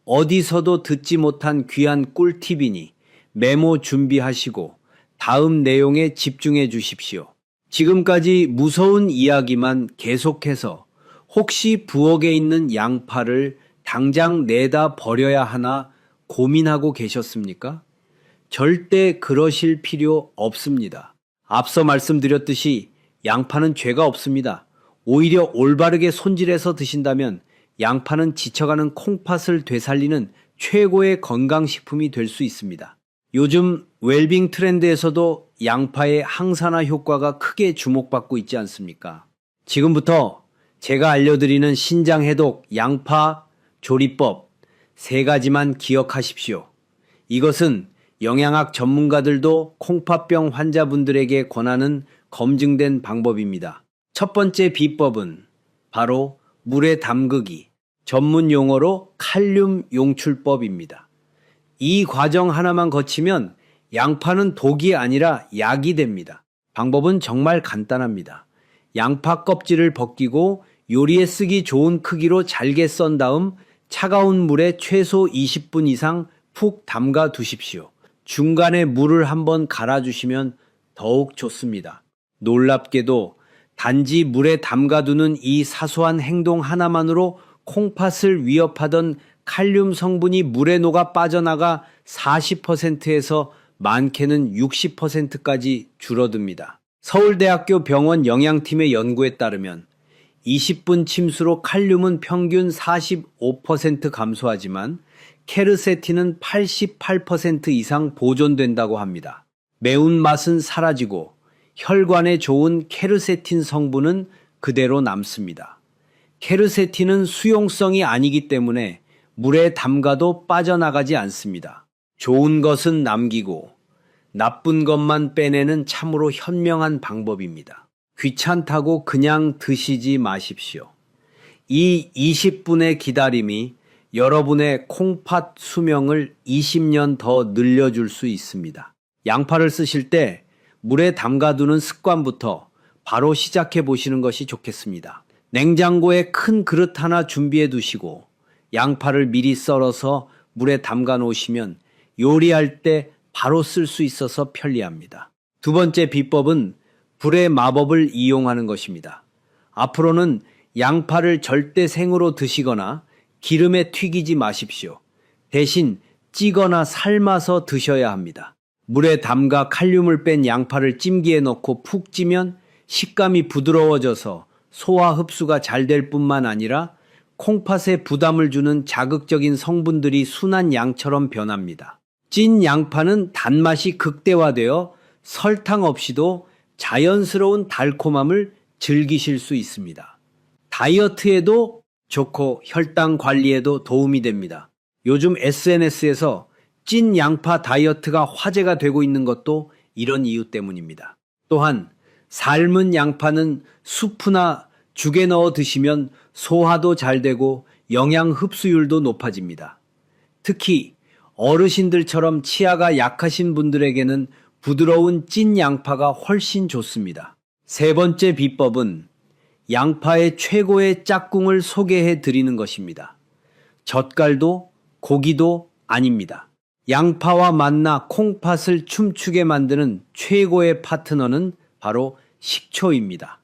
어디서도 듣지 못한 귀한 꿀팁이니 메모 준비하시고 다음 내용에 집중해 주십시오. 지금까지 무서운 이야기만 계속해서 혹시 부엌에 있는 양파를 당장 내다 버려야 하나 고민하고 계셨습니까? 절대 그러실 필요 없습니다. 앞서 말씀드렸듯이 양파는 죄가 없습니다. 오히려 올바르게 손질해서 드신다면 양파는 지쳐가는 콩팥을 되살리는 최고의 건강식품이 될 수 있습니다. 요즘 웰빙 트렌드에서도 양파의 항산화 효과가 크게 주목받고 있지 않습니까? 지금부터 제가 알려드리는 신장 해독 양파 조리법 3가지만 기억하십시오. 이것은 영양학 전문가들도 콩팥병 환자분들에게 권하는 검증된 방법입니다. 첫 번째 비법은 바로 물에 담그기, 전문 용어로 칼륨 용출법입니다. 이 과정 하나만 거치면 양파는 독이 아니라 약이 됩니다. 방법은 정말 간단합니다. 양파 껍질을 벗기고 요리에 쓰기 좋은 크기로 잘게 썬 다음 차가운 물에 최소 20분 이상 푹 담가 두십시오. 중간에 물을 한번 갈아주시면 더욱 좋습니다. 놀랍게도 단지 물에 담가두는 이 사소한 행동 하나만으로 콩팥을 위협하던 칼륨 성분이 물에 녹아 빠져나가 40%에서 많게는 60%까지 줄어듭니다. 서울대학교 병원 영양팀의 연구에 따르면 20분 침수로 칼륨은 평균 45% 감소하지만 케르세틴은 88% 이상 보존된다고 합니다. 매운맛은 사라지고 혈관에 좋은 케르세틴 성분은 그대로 남습니다. 케르세틴은 수용성이 아니기 때문에 물에 담가도 빠져나가지 않습니다. 좋은 것은 남기고 나쁜 것만 빼내는 참으로 현명한 방법입니다. 귀찮다고 그냥 드시지 마십시오. 이 20분의 기다림이 여러분의 콩팥 수명을 20년 더 늘려줄 수 있습니다. 양파를 쓰실 때 물에 담가두는 습관부터 바로 시작해 보시는 것이 좋겠습니다. 냉장고에 큰 그릇 하나 준비해 두시고 양파를 미리 썰어서 물에 담가 놓으시면 요리할 때 바로 쓸 수 있어서 편리합니다. 두 번째 비법은 불의 마법을 이용하는 것입니다. 앞으로는 양파를 절대 생으로 드시거나 기름에 튀기지 마십시오. 대신 찌거나 삶아서 드셔야 합니다. 물에 담가 칼륨을 뺀 양파를 찜기에 넣고 푹 찌면 식감이 부드러워져서 소화 흡수가 잘 될 뿐만 아니라 콩팥에 부담을 주는 자극적인 성분들이 순한 양처럼 변합니다. 찐 양파는 단맛이 극대화되어 설탕 없이도 자연스러운 달콤함을 즐기실 수 있습니다. 다이어트에도 좋고 혈당 관리에도 도움이 됩니다. 요즘 SNS에서 찐 양파 다이어트가 화제가 되고 있는 것도 이런 이유 때문입니다. 또한 삶은 양파는 수프나 죽에 넣어 드시면 소화도 잘 되고 영양 흡수율도 높아집니다. 특히 어르신들처럼 치아가 약하신 분들에게는 부드러운 찐 양파가 훨씬 좋습니다. 세 번째 비법은 양파의 최고의 짝꿍을 소개해 드리는 것입니다. 젓갈도 고기도 아닙니다. 양파와 만나 콩팥을 춤추게 만드는 최고의 파트너는 바로 식초입니다.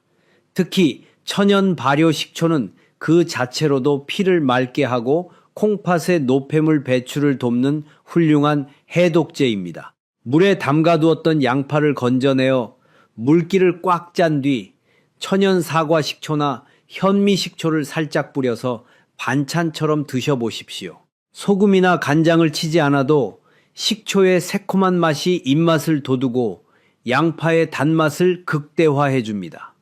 특히 천연 발효 식초는 그 자체로도 피를 맑게 하고 콩팥의 노폐물 배출을 돕는 훌륭한 해독제입니다. 물에 담가두었던 양파를 건져내어 물기를 꽉 짠 뒤 천연 사과 식초나 현미 식초를 살짝 뿌려서 반찬처럼 드셔보십시오. 소금이나 간장을 치지 않아도 식초의 새콤한 맛이 입맛을 돋우고 양파의 단맛을 극대화해 줍니다.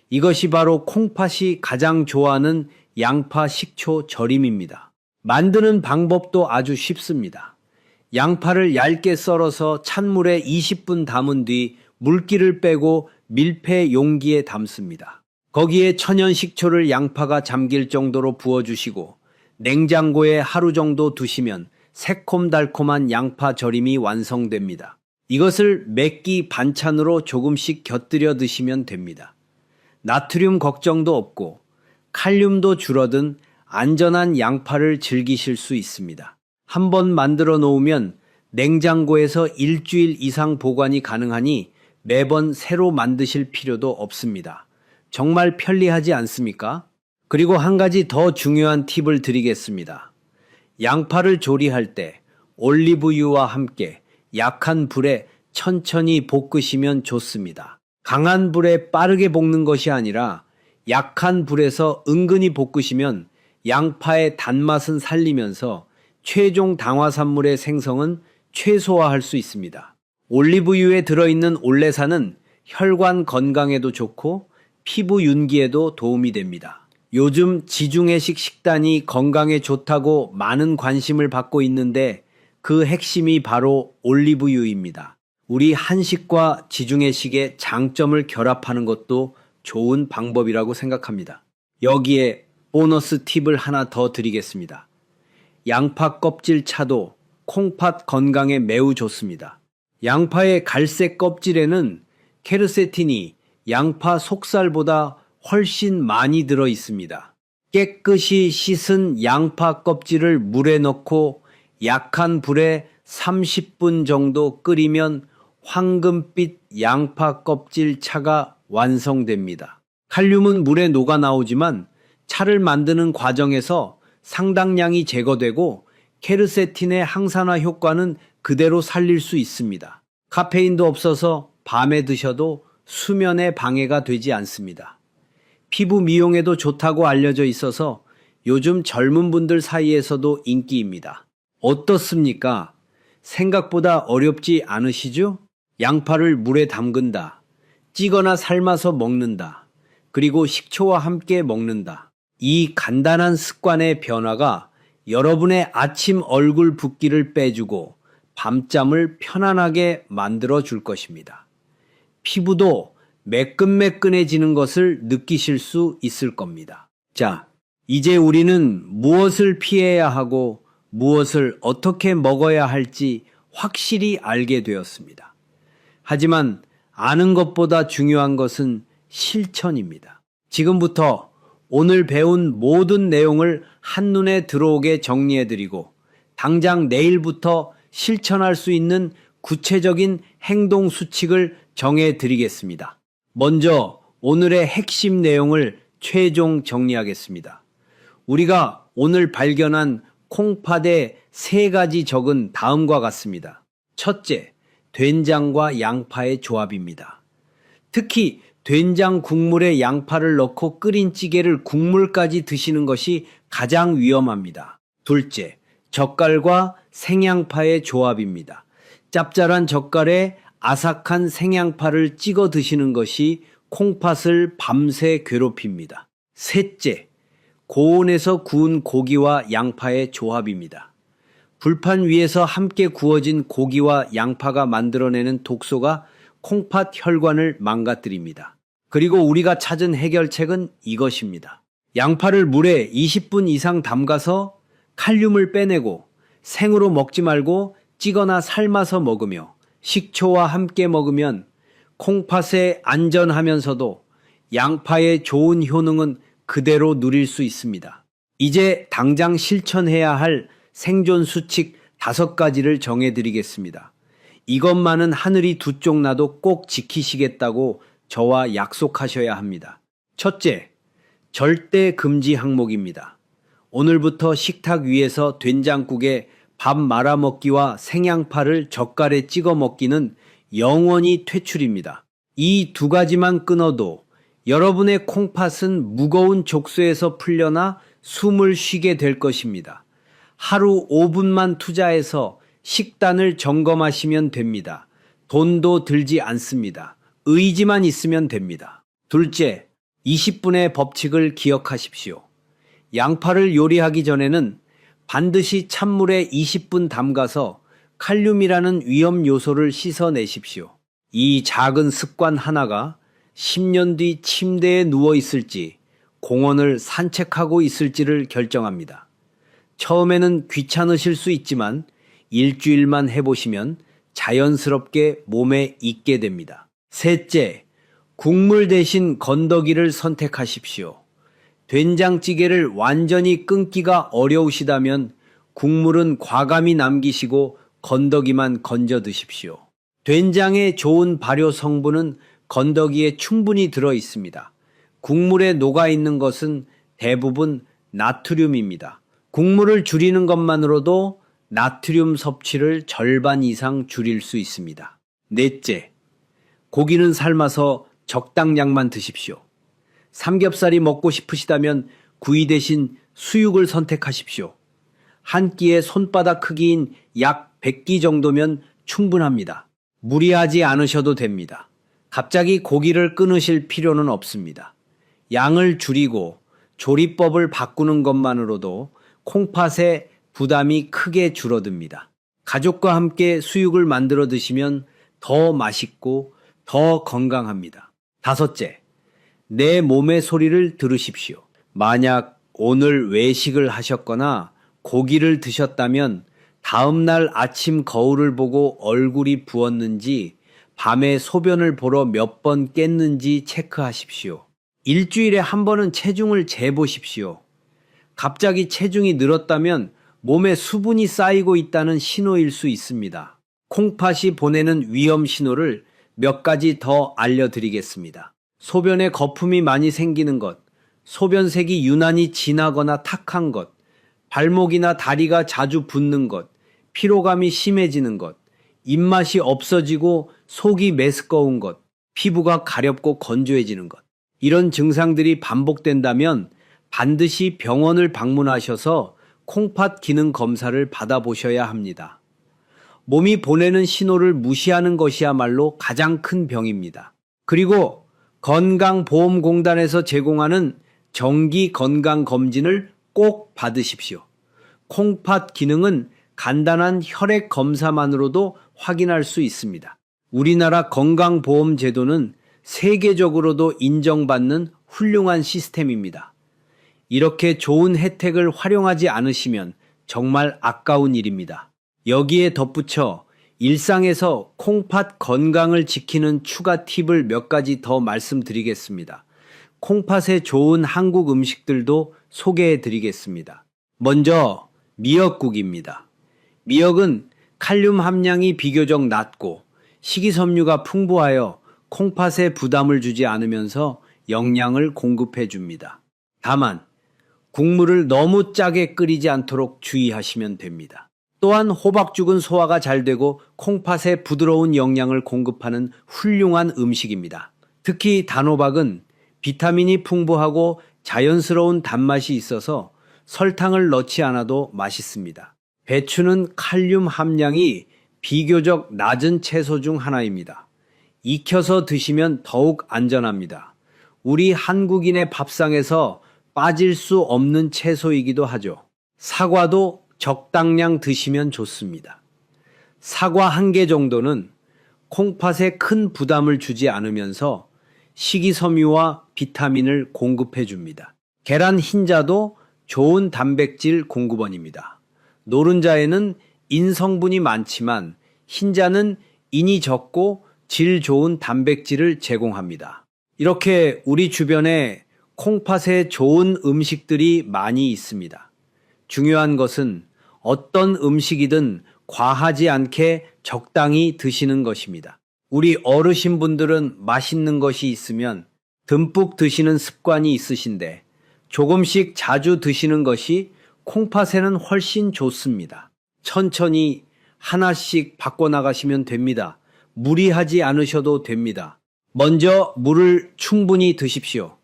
이것이 바로 콩팥이 가장 좋아하는 양파 식초 절임입니다. 만드는 방법도 아주 쉽습니다. 양파를 얇게 썰어서 찬물에 20분 담은 뒤 물기를 빼고 밀폐 용기에 담습니다. 거기에 천연 식초를 양파가 잠길 정도로 부어주시고 냉장고에 하루 정도 두시면 새콤달콤한 양파 절임이 완성됩니다. 이것을 몇 끼 반찬으로 조금씩 곁들여 드시면 됩니다. 나트륨 걱정도 없고 칼륨도 줄어든 안전한 양파를 즐기실 수 있습니다. 한번 만들어 놓으면 냉장고에서 일주일 이상 보관이 가능하니 매번 새로 만드실 필요도 없습니다. 정말 편리하지 않습니까? 그리고 한 가지 더 중요한 팁을 드리겠습니다. 양파를 조리할 때 올리브유와 함께 약한 불에 천천히 볶으시면 좋습니다. 강한 불에 빠르게 볶는 것이 아니라 약한 불에서 은근히 볶으시면 양파의 단맛은 살리면서 최종 당화산물의 생성은 최소화할 수 있습니다. 올리브유에 들어있는 올레산은 혈관 건강에도 좋고 피부 윤기에도 도움이 됩니다. 요즘 지중해식 식단이 건강에 좋다고 많은 관심을 받고 있는데 그 핵심이 바로 올리브유입니다. 우리 한식과 지중해식의 장점을 결합하는 것도 좋은 방법이라고 생각합니다. 여기에 보너스 팁을 하나 더 드리겠습니다. 양파 껍질 차도 콩팥 건강에 매우 좋습니다. 양파의 갈색 껍질에는 케르세틴이 양파 속살보다 훨씬 많이 들어 있습니다. 깨끗이 씻은 양파 껍질을 물에 넣고 약한 불에 30분 정도 끓이면 황금빛 양파 껍질 차가 완성됩니다. 칼륨은 물에 녹아 나오지만 차를 만드는 과정에서 상당량이 제거되고 케르세틴의 항산화 효과는 그대로 살릴 수 있습니다. 카페인도 없어서 밤에 드셔도 수면에 방해가 되지 않습니다. 피부 미용에도 좋다고 알려져 있어서 요즘 젊은 분들 사이에서도 인기입니다. 어떻습니까? 생각보다 어렵지 않으시죠? 양파를 물에 담근다, 찌거나 삶아서 먹는다, 그리고 식초와 함께 먹는다. 이 간단한 습관의 변화가 여러분의 아침 얼굴 붓기를 빼주고 밤잠을 편안하게 만들어 줄 것입니다. 피부도 매끈매끈해지는 것을 느끼실 수 있을 겁니다. 자, 이제 우리는 무엇을 피해야 하고 무엇을 어떻게 먹어야 할지 확실히 알게 되었습니다. 하지만 아는 것보다 중요한 것은 실천입니다. 지금부터 오늘 배운 모든 내용을 한눈에 들어오게 정리해드리고 당장 내일부터 실천할 수 있는 구체적인 행동 수칙을 정해드리겠습니다. 먼저 오늘의 핵심 내용을 최종 정리하겠습니다. 우리가 오늘 발견한 콩팥의 3가지 적은 다음과 같습니다. 첫째, 된장과 양파의 조합입니다. 특히 된장 국물에 양파를 넣고 끓인 찌개를 국물까지 드시는 것이 가장 위험합니다. 둘째, 젓갈과 생양파의 조합입니다. 짭짤한 젓갈에 아삭한 생양파를 찍어 드시는 것이 콩팥을 밤새 괴롭힙니다. 셋째, 고온에서 구운 고기와 양파의 조합입니다. 불판 위에서 함께 구워진 고기와 양파가 만들어내는 독소가 콩팥 혈관을 망가뜨립니다. 그리고 우리가 찾은 해결책은 이것입니다. 양파를 물에 20분 이상 담가서 칼륨을 빼내고 생으로 먹지 말고 찌거나 삶아서 먹으며 식초와 함께 먹으면 콩팥에 안전하면서도 양파의 좋은 효능은 그대로 누릴 수 있습니다. 이제 당장 실천해야 할 생존 수칙 5가지를 정해드리겠습니다. 이것만은 하늘이 두 쪽 나도 꼭 지키시겠다고 저와 약속하셔야 합니다. 첫째, 절대 금지 항목입니다. 오늘부터 식탁 위에서 된장국에 밥 말아먹기와 생양파를 젓갈에 찍어 먹기는 영원히 퇴출입니다. 이 두 가지만 끊어도 여러분의 콩팥은 무거운 족쇄에서 풀려나 숨을 쉬게 될 것입니다. 하루 5분만 투자해서 식단을 점검하시면 됩니다. 돈도 들지 않습니다. 의지만 있으면 됩니다. 둘째, 20분의 법칙을 기억하십시오. 양파를 요리하기 전에는 반드시 찬물에 20분 담가서 칼륨이라는 위험 요소를 씻어내십시오. 이 작은 습관 하나가 10년 뒤 침대에 누워 있을지 공원을 산책하고 있을지를 결정합니다. 처음에는 귀찮으실 수 있지만 일주일만 해보시면 자연스럽게 몸에 익게 됩니다. 셋째, 국물 대신 건더기를 선택하십시오. 된장찌개를 완전히 끊기가 어려우시다면 국물은 과감히 남기시고 건더기만 건져 드십시오. 된장의 좋은 발효 성분은 건더기에 충분히 들어 있습니다. 국물에 녹아 있는 것은 대부분 나트륨입니다. 국물을 줄이는 것만으로도 나트륨 섭취를 절반 이상 줄일 수 있습니다. 넷째, 고기는 삶아서 적당량만 드십시오. 삼겹살이 먹고 싶으시다면 구이 대신 수육을 선택하십시오. 한 끼의 손바닥 크기인 약 100끼 정도면 충분합니다. 무리하지 않으셔도 됩니다. 갑자기 고기를 끊으실 필요는 없습니다. 양을 줄이고 조리법을 바꾸는 것만으로도 콩팥의 부담이 크게 줄어듭니다. 가족과 함께 수육을 만들어 드시면 더 맛있고 더 건강합니다. 다섯째, 내 몸의 소리를 들으십시오. 만약 오늘 외식을 하셨거나 고기를 드셨다면 다음날 아침 거울을 보고 얼굴이 부었는지 밤에 소변을 보러 몇 번 깼는지 체크하십시오. 일주일에 한 번은 체중을 재보십시오. 갑자기 체중이 늘었다면 몸에 수분이 쌓이고 있다는 신호일 수 있습니다. 콩팥이 보내는 위험 신호를 몇 가지 더 알려드리겠습니다. 소변에 거품이 많이 생기는 것, 소변색이 유난히 진하거나 탁한 것, 발목이나 다리가 자주 붓는 것, 피로감이 심해지는 것, 입맛이 없어지고 속이 메스꺼운 것, 피부가 가렵고 건조해지는 것. 이런 증상들이 반복된다면 반드시 병원을 방문하셔서 콩팥 기능 검사를 받아보셔야 합니다. 몸이 보내는 신호를 무시하는 것이야말로 가장 큰 병입니다. 그리고 건강보험공단에서 제공하는 정기 건강검진을 꼭 받으십시오. 콩팥 기능은 간단한 혈액 검사만으로도 확인할 수 있습니다. 우리나라 건강보험제도는 세계적으로도 인정받는 훌륭한 시스템입니다. 이렇게 좋은 혜택을 활용하지 않으시면 정말 아까운 일입니다. 여기에 덧붙여 일상에서 콩팥 건강을 지키는 추가 팁을 몇 가지 더 말씀드리겠습니다. 콩팥에 좋은 한국 음식들도 소개해 드리겠습니다. 먼저 미역국입니다. 미역은 칼륨 함량이 비교적 낮고 식이섬유가 풍부하여 콩팥에 부담을 주지 않으면서 영양을 공급해 줍니다. 다만 국물을 너무 짜게 끓이지 않도록 주의하시면 됩니다. 또한 호박죽은 소화가 잘 되고 콩팥에 부드러운 영양을 공급하는 훌륭한 음식입니다. 특히 단호박은 비타민이 풍부하고 자연스러운 단맛이 있어서 설탕을 넣지 않아도 맛있습니다. 배추는 칼륨 함량이 비교적 낮은 채소 중 하나입니다. 익혀서 드시면 더욱 안전합니다. 우리 한국인의 밥상에서 빠질 수 없는 채소이기도 하죠. 사과도 적당량 드시면 좋습니다. 사과 1개 정도는 콩팥에 큰 부담을 주지 않으면서 식이섬유와 비타민을 공급해 줍니다. 계란 흰자도 좋은 단백질 공급원입니다. 노른자에는 인 성분이 많지만 흰자는 인이 적고 질 좋은 단백질을 제공합니다. 이렇게 우리 주변에 콩팥에 좋은 음식들이 많이 있습니다. 중요한 것은 어떤 음식이든 과하지 않게 적당히 드시는 것입니다. 우리 어르신분들은 맛있는 것이 있으면 듬뿍 드시는 습관이 있으신데 조금씩 자주 드시는 것이 콩팥에는 훨씬 좋습니다. 천천히 하나씩 바꿔나가시면 됩니다. 무리하지 않으셔도 됩니다. 먼저 물을 충분히 드십시오.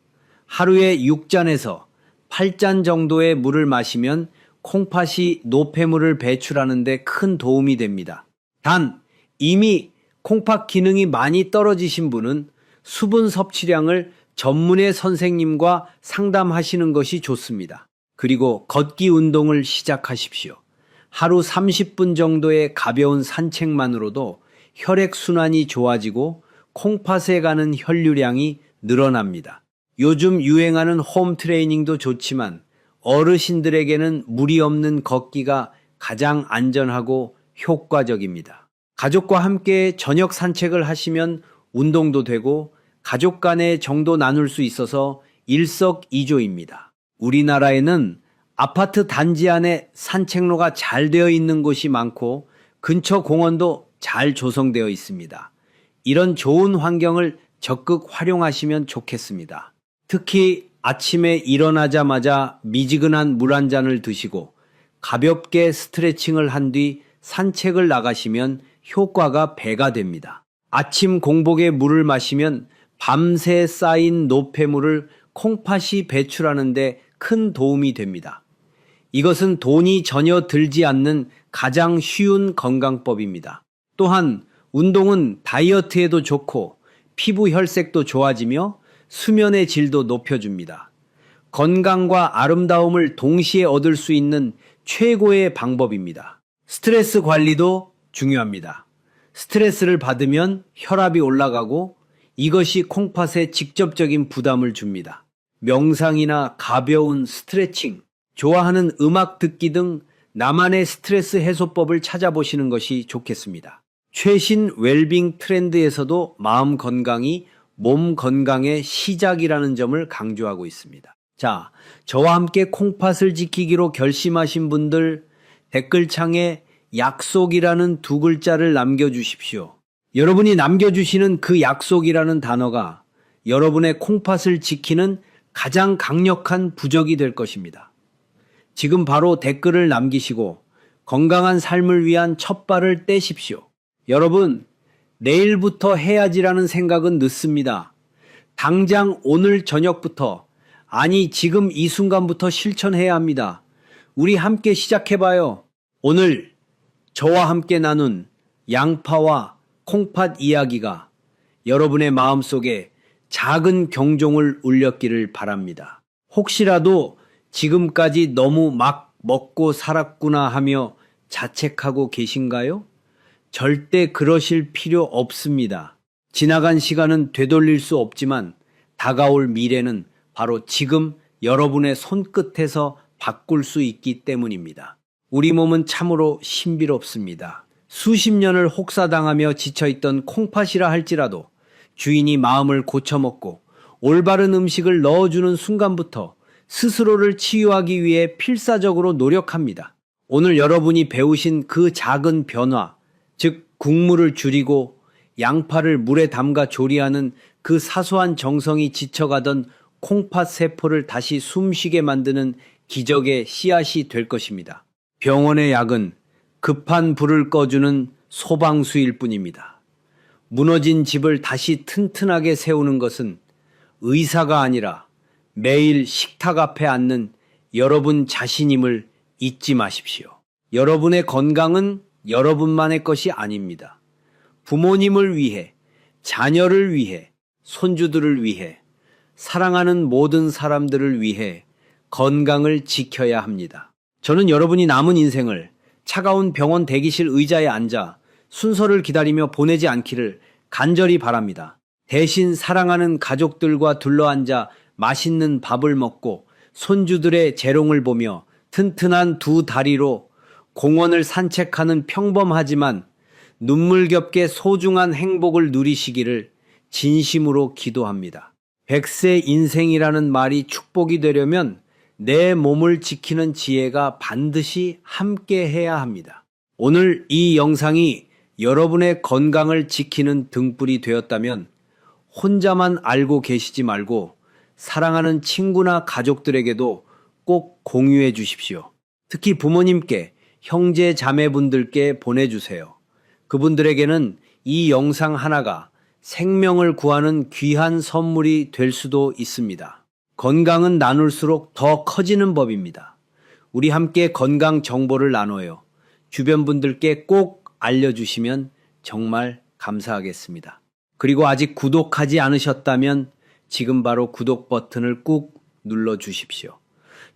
하루에 6잔에서 8잔 정도의 물을 마시면 콩팥이 노폐물을 배출하는 데 큰 도움이 됩니다. 단, 이미 콩팥 기능이 많이 떨어지신 분은 수분 섭취량을 전문의 선생님과 상담하시는 것이 좋습니다. 그리고 걷기 운동을 시작하십시오. 하루 30분 정도의 가벼운 산책만으로도 혈액순환이 좋아지고 콩팥에 가는 혈류량이 늘어납니다. 요즘 유행하는 홈 트레이닝도 좋지만 어르신들에게는 무리 없는 걷기가 가장 안전하고 효과적입니다. 가족과 함께 저녁 산책을 하시면 운동도 되고 가족 간의 정도 나눌 수 있어서 일석이조입니다. 우리나라에는 아파트 단지 안에 산책로가 잘 되어 있는 곳이 많고 근처 공원도 잘 조성되어 있습니다. 이런 좋은 환경을 적극 활용하시면 좋겠습니다. 특히 아침에 일어나자마자 미지근한 물 한 잔을 드시고 가볍게 스트레칭을 한 뒤 산책을 나가시면 효과가 배가 됩니다. 아침 공복에 물을 마시면 밤새 쌓인 노폐물을 콩팥이 배출하는 데 큰 도움이 됩니다. 이것은 돈이 전혀 들지 않는 가장 쉬운 건강법입니다. 또한 운동은 다이어트에도 좋고 피부 혈색도 좋아지며 수면의 질도 높여줍니다. 건강과 아름다움을 동시에 얻을 수 있는 최고의 방법입니다. 스트레스 관리도 중요합니다. 스트레스를 받으면 혈압이 올라가고 이것이 콩팥에 직접적인 부담을 줍니다. 명상이나 가벼운 스트레칭, 좋아하는 음악 듣기 등 나만의 스트레스 해소법을 찾아보시는 것이 좋겠습니다. 최신 웰빙 트렌드에서도 마음 건강이 몸 건강의 시작이라는 점을 강조하고 있습니다. 자, 저와 함께 콩팥을 지키기로 결심하신 분들 댓글창에 약속이라는 두 글자를 남겨주십시오. 여러분이 남겨주시는 그 약속이라는 단어가 여러분의 콩팥을 지키는 가장 강력한 부적이 될 것입니다. 지금 바로 댓글을 남기시고 건강한 삶을 위한 첫발을 떼십시오. 여러분, 내일부터 해야지라는 생각은 늦습니다. 당장 오늘 저녁부터, 아니 지금 이 순간부터 실천해야 합니다. 우리 함께 시작해봐요. 오늘 저와 함께 나눈 양파와 콩팥 이야기가 여러분의 마음속에 작은 경종을 울렸기를 바랍니다. 혹시라도 지금까지 너무 막 먹고 살았구나 하며 자책하고 계신가요? 절대 그러실 필요 없습니다. 지나간 시간은 되돌릴 수 없지만 다가올 미래는 바로 지금 여러분의 손끝에서 바꿀 수 있기 때문입니다. 우리 몸은 참으로 신비롭습니다. 수십 년을 혹사당하며 지쳐있던 콩팥이라 할지라도 주인이 마음을 고쳐먹고 올바른 음식을 넣어주는 순간부터 스스로를 치유하기 위해 필사적으로 노력합니다. 오늘 여러분이 배우신 그 작은 변화, 즉 국물을 줄이고 양파를 물에 담가 조리하는 그 사소한 정성이 지쳐가던 콩팥 세포를 다시 숨쉬게 만드는 기적의 씨앗이 될 것입니다. 병원의 약은 급한 불을 꺼주는 소방수일 뿐입니다. 무너진 집을 다시 튼튼하게 세우는 것은 의사가 아니라 매일 식탁 앞에 앉는 여러분 자신임을 잊지 마십시오. 여러분의 건강은 여러분만의 것이 아닙니다. 부모님을 위해, 자녀를 위해, 손주들을 위해, 사랑하는 모든 사람들을 위해 건강을 지켜야 합니다. 저는 여러분이 남은 인생을 차가운 병원 대기실 의자에 앉아 순서를 기다리며 보내지 않기를 간절히 바랍니다. 대신 사랑하는 가족들과 둘러앉아 맛있는 밥을 먹고 손주들의 재롱을 보며 튼튼한 두 다리로 공원을 산책하는 평범하지만 눈물겹게 소중한 행복을 누리시기를 진심으로 기도합니다. 100세 인생이라는 말이 축복이 되려면 내 몸을 지키는 지혜가 반드시 함께 해야 합니다. 오늘 이 영상이 여러분의 건강을 지키는 등불이 되었다면 혼자만 알고 계시지 말고 사랑하는 친구나 가족들에게도 꼭 공유해 주십시오. 특히 부모님께, 형제 자매분들께 보내주세요. 그분들에게는 이 영상 하나가 생명을 구하는 귀한 선물이 될 수도 있습니다. 건강은 나눌수록 더 커지는 법입니다. 우리 함께 건강 정보를 나눠요. 주변 분들께 꼭 알려주시면 정말 감사하겠습니다. 그리고 아직 구독하지 않으셨다면 지금 바로 구독 버튼을 꾹 눌러주십시오.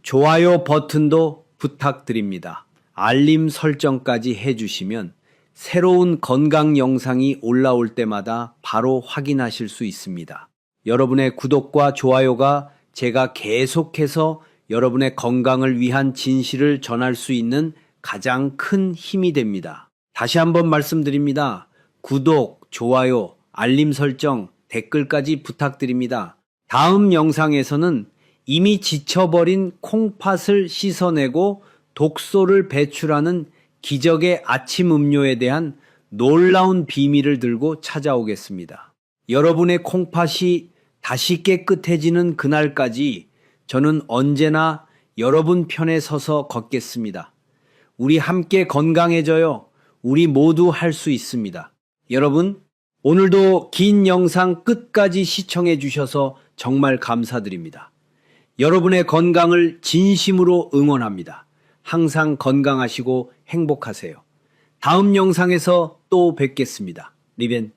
좋아요 버튼도 부탁드립니다. 알림 설정까지 해주시면 새로운 건강 영상이 올라올 때마다 바로 확인하실 수 있습니다. 여러분의 구독과 좋아요가 제가 계속해서 여러분의 건강을 위한 진실을 전할 수 있는 가장 큰 힘이 됩니다. 다시 한번 말씀드립니다. 구독, 좋아요, 알림 설정, 댓글까지 부탁드립니다. 다음 영상에서는 이미 지쳐버린 콩팥을 씻어내고 독소를 배출하는 기적의 아침 음료에 대한 놀라운 비밀을 들고 찾아오겠습니다. 여러분의 콩팥이 다시 깨끗해지는 그날까지 저는 언제나 여러분 편에 서서 걷겠습니다. 우리 함께 건강해져요. 우리 모두 할 수 있습니다. 여러분, 오늘도 긴 영상 끝까지 시청해 주셔서 정말 감사드립니다. 여러분의 건강을 진심으로 응원합니다. 항상 건강하시고 행복하세요. 다음 영상에서 또 뵙겠습니다. 리벤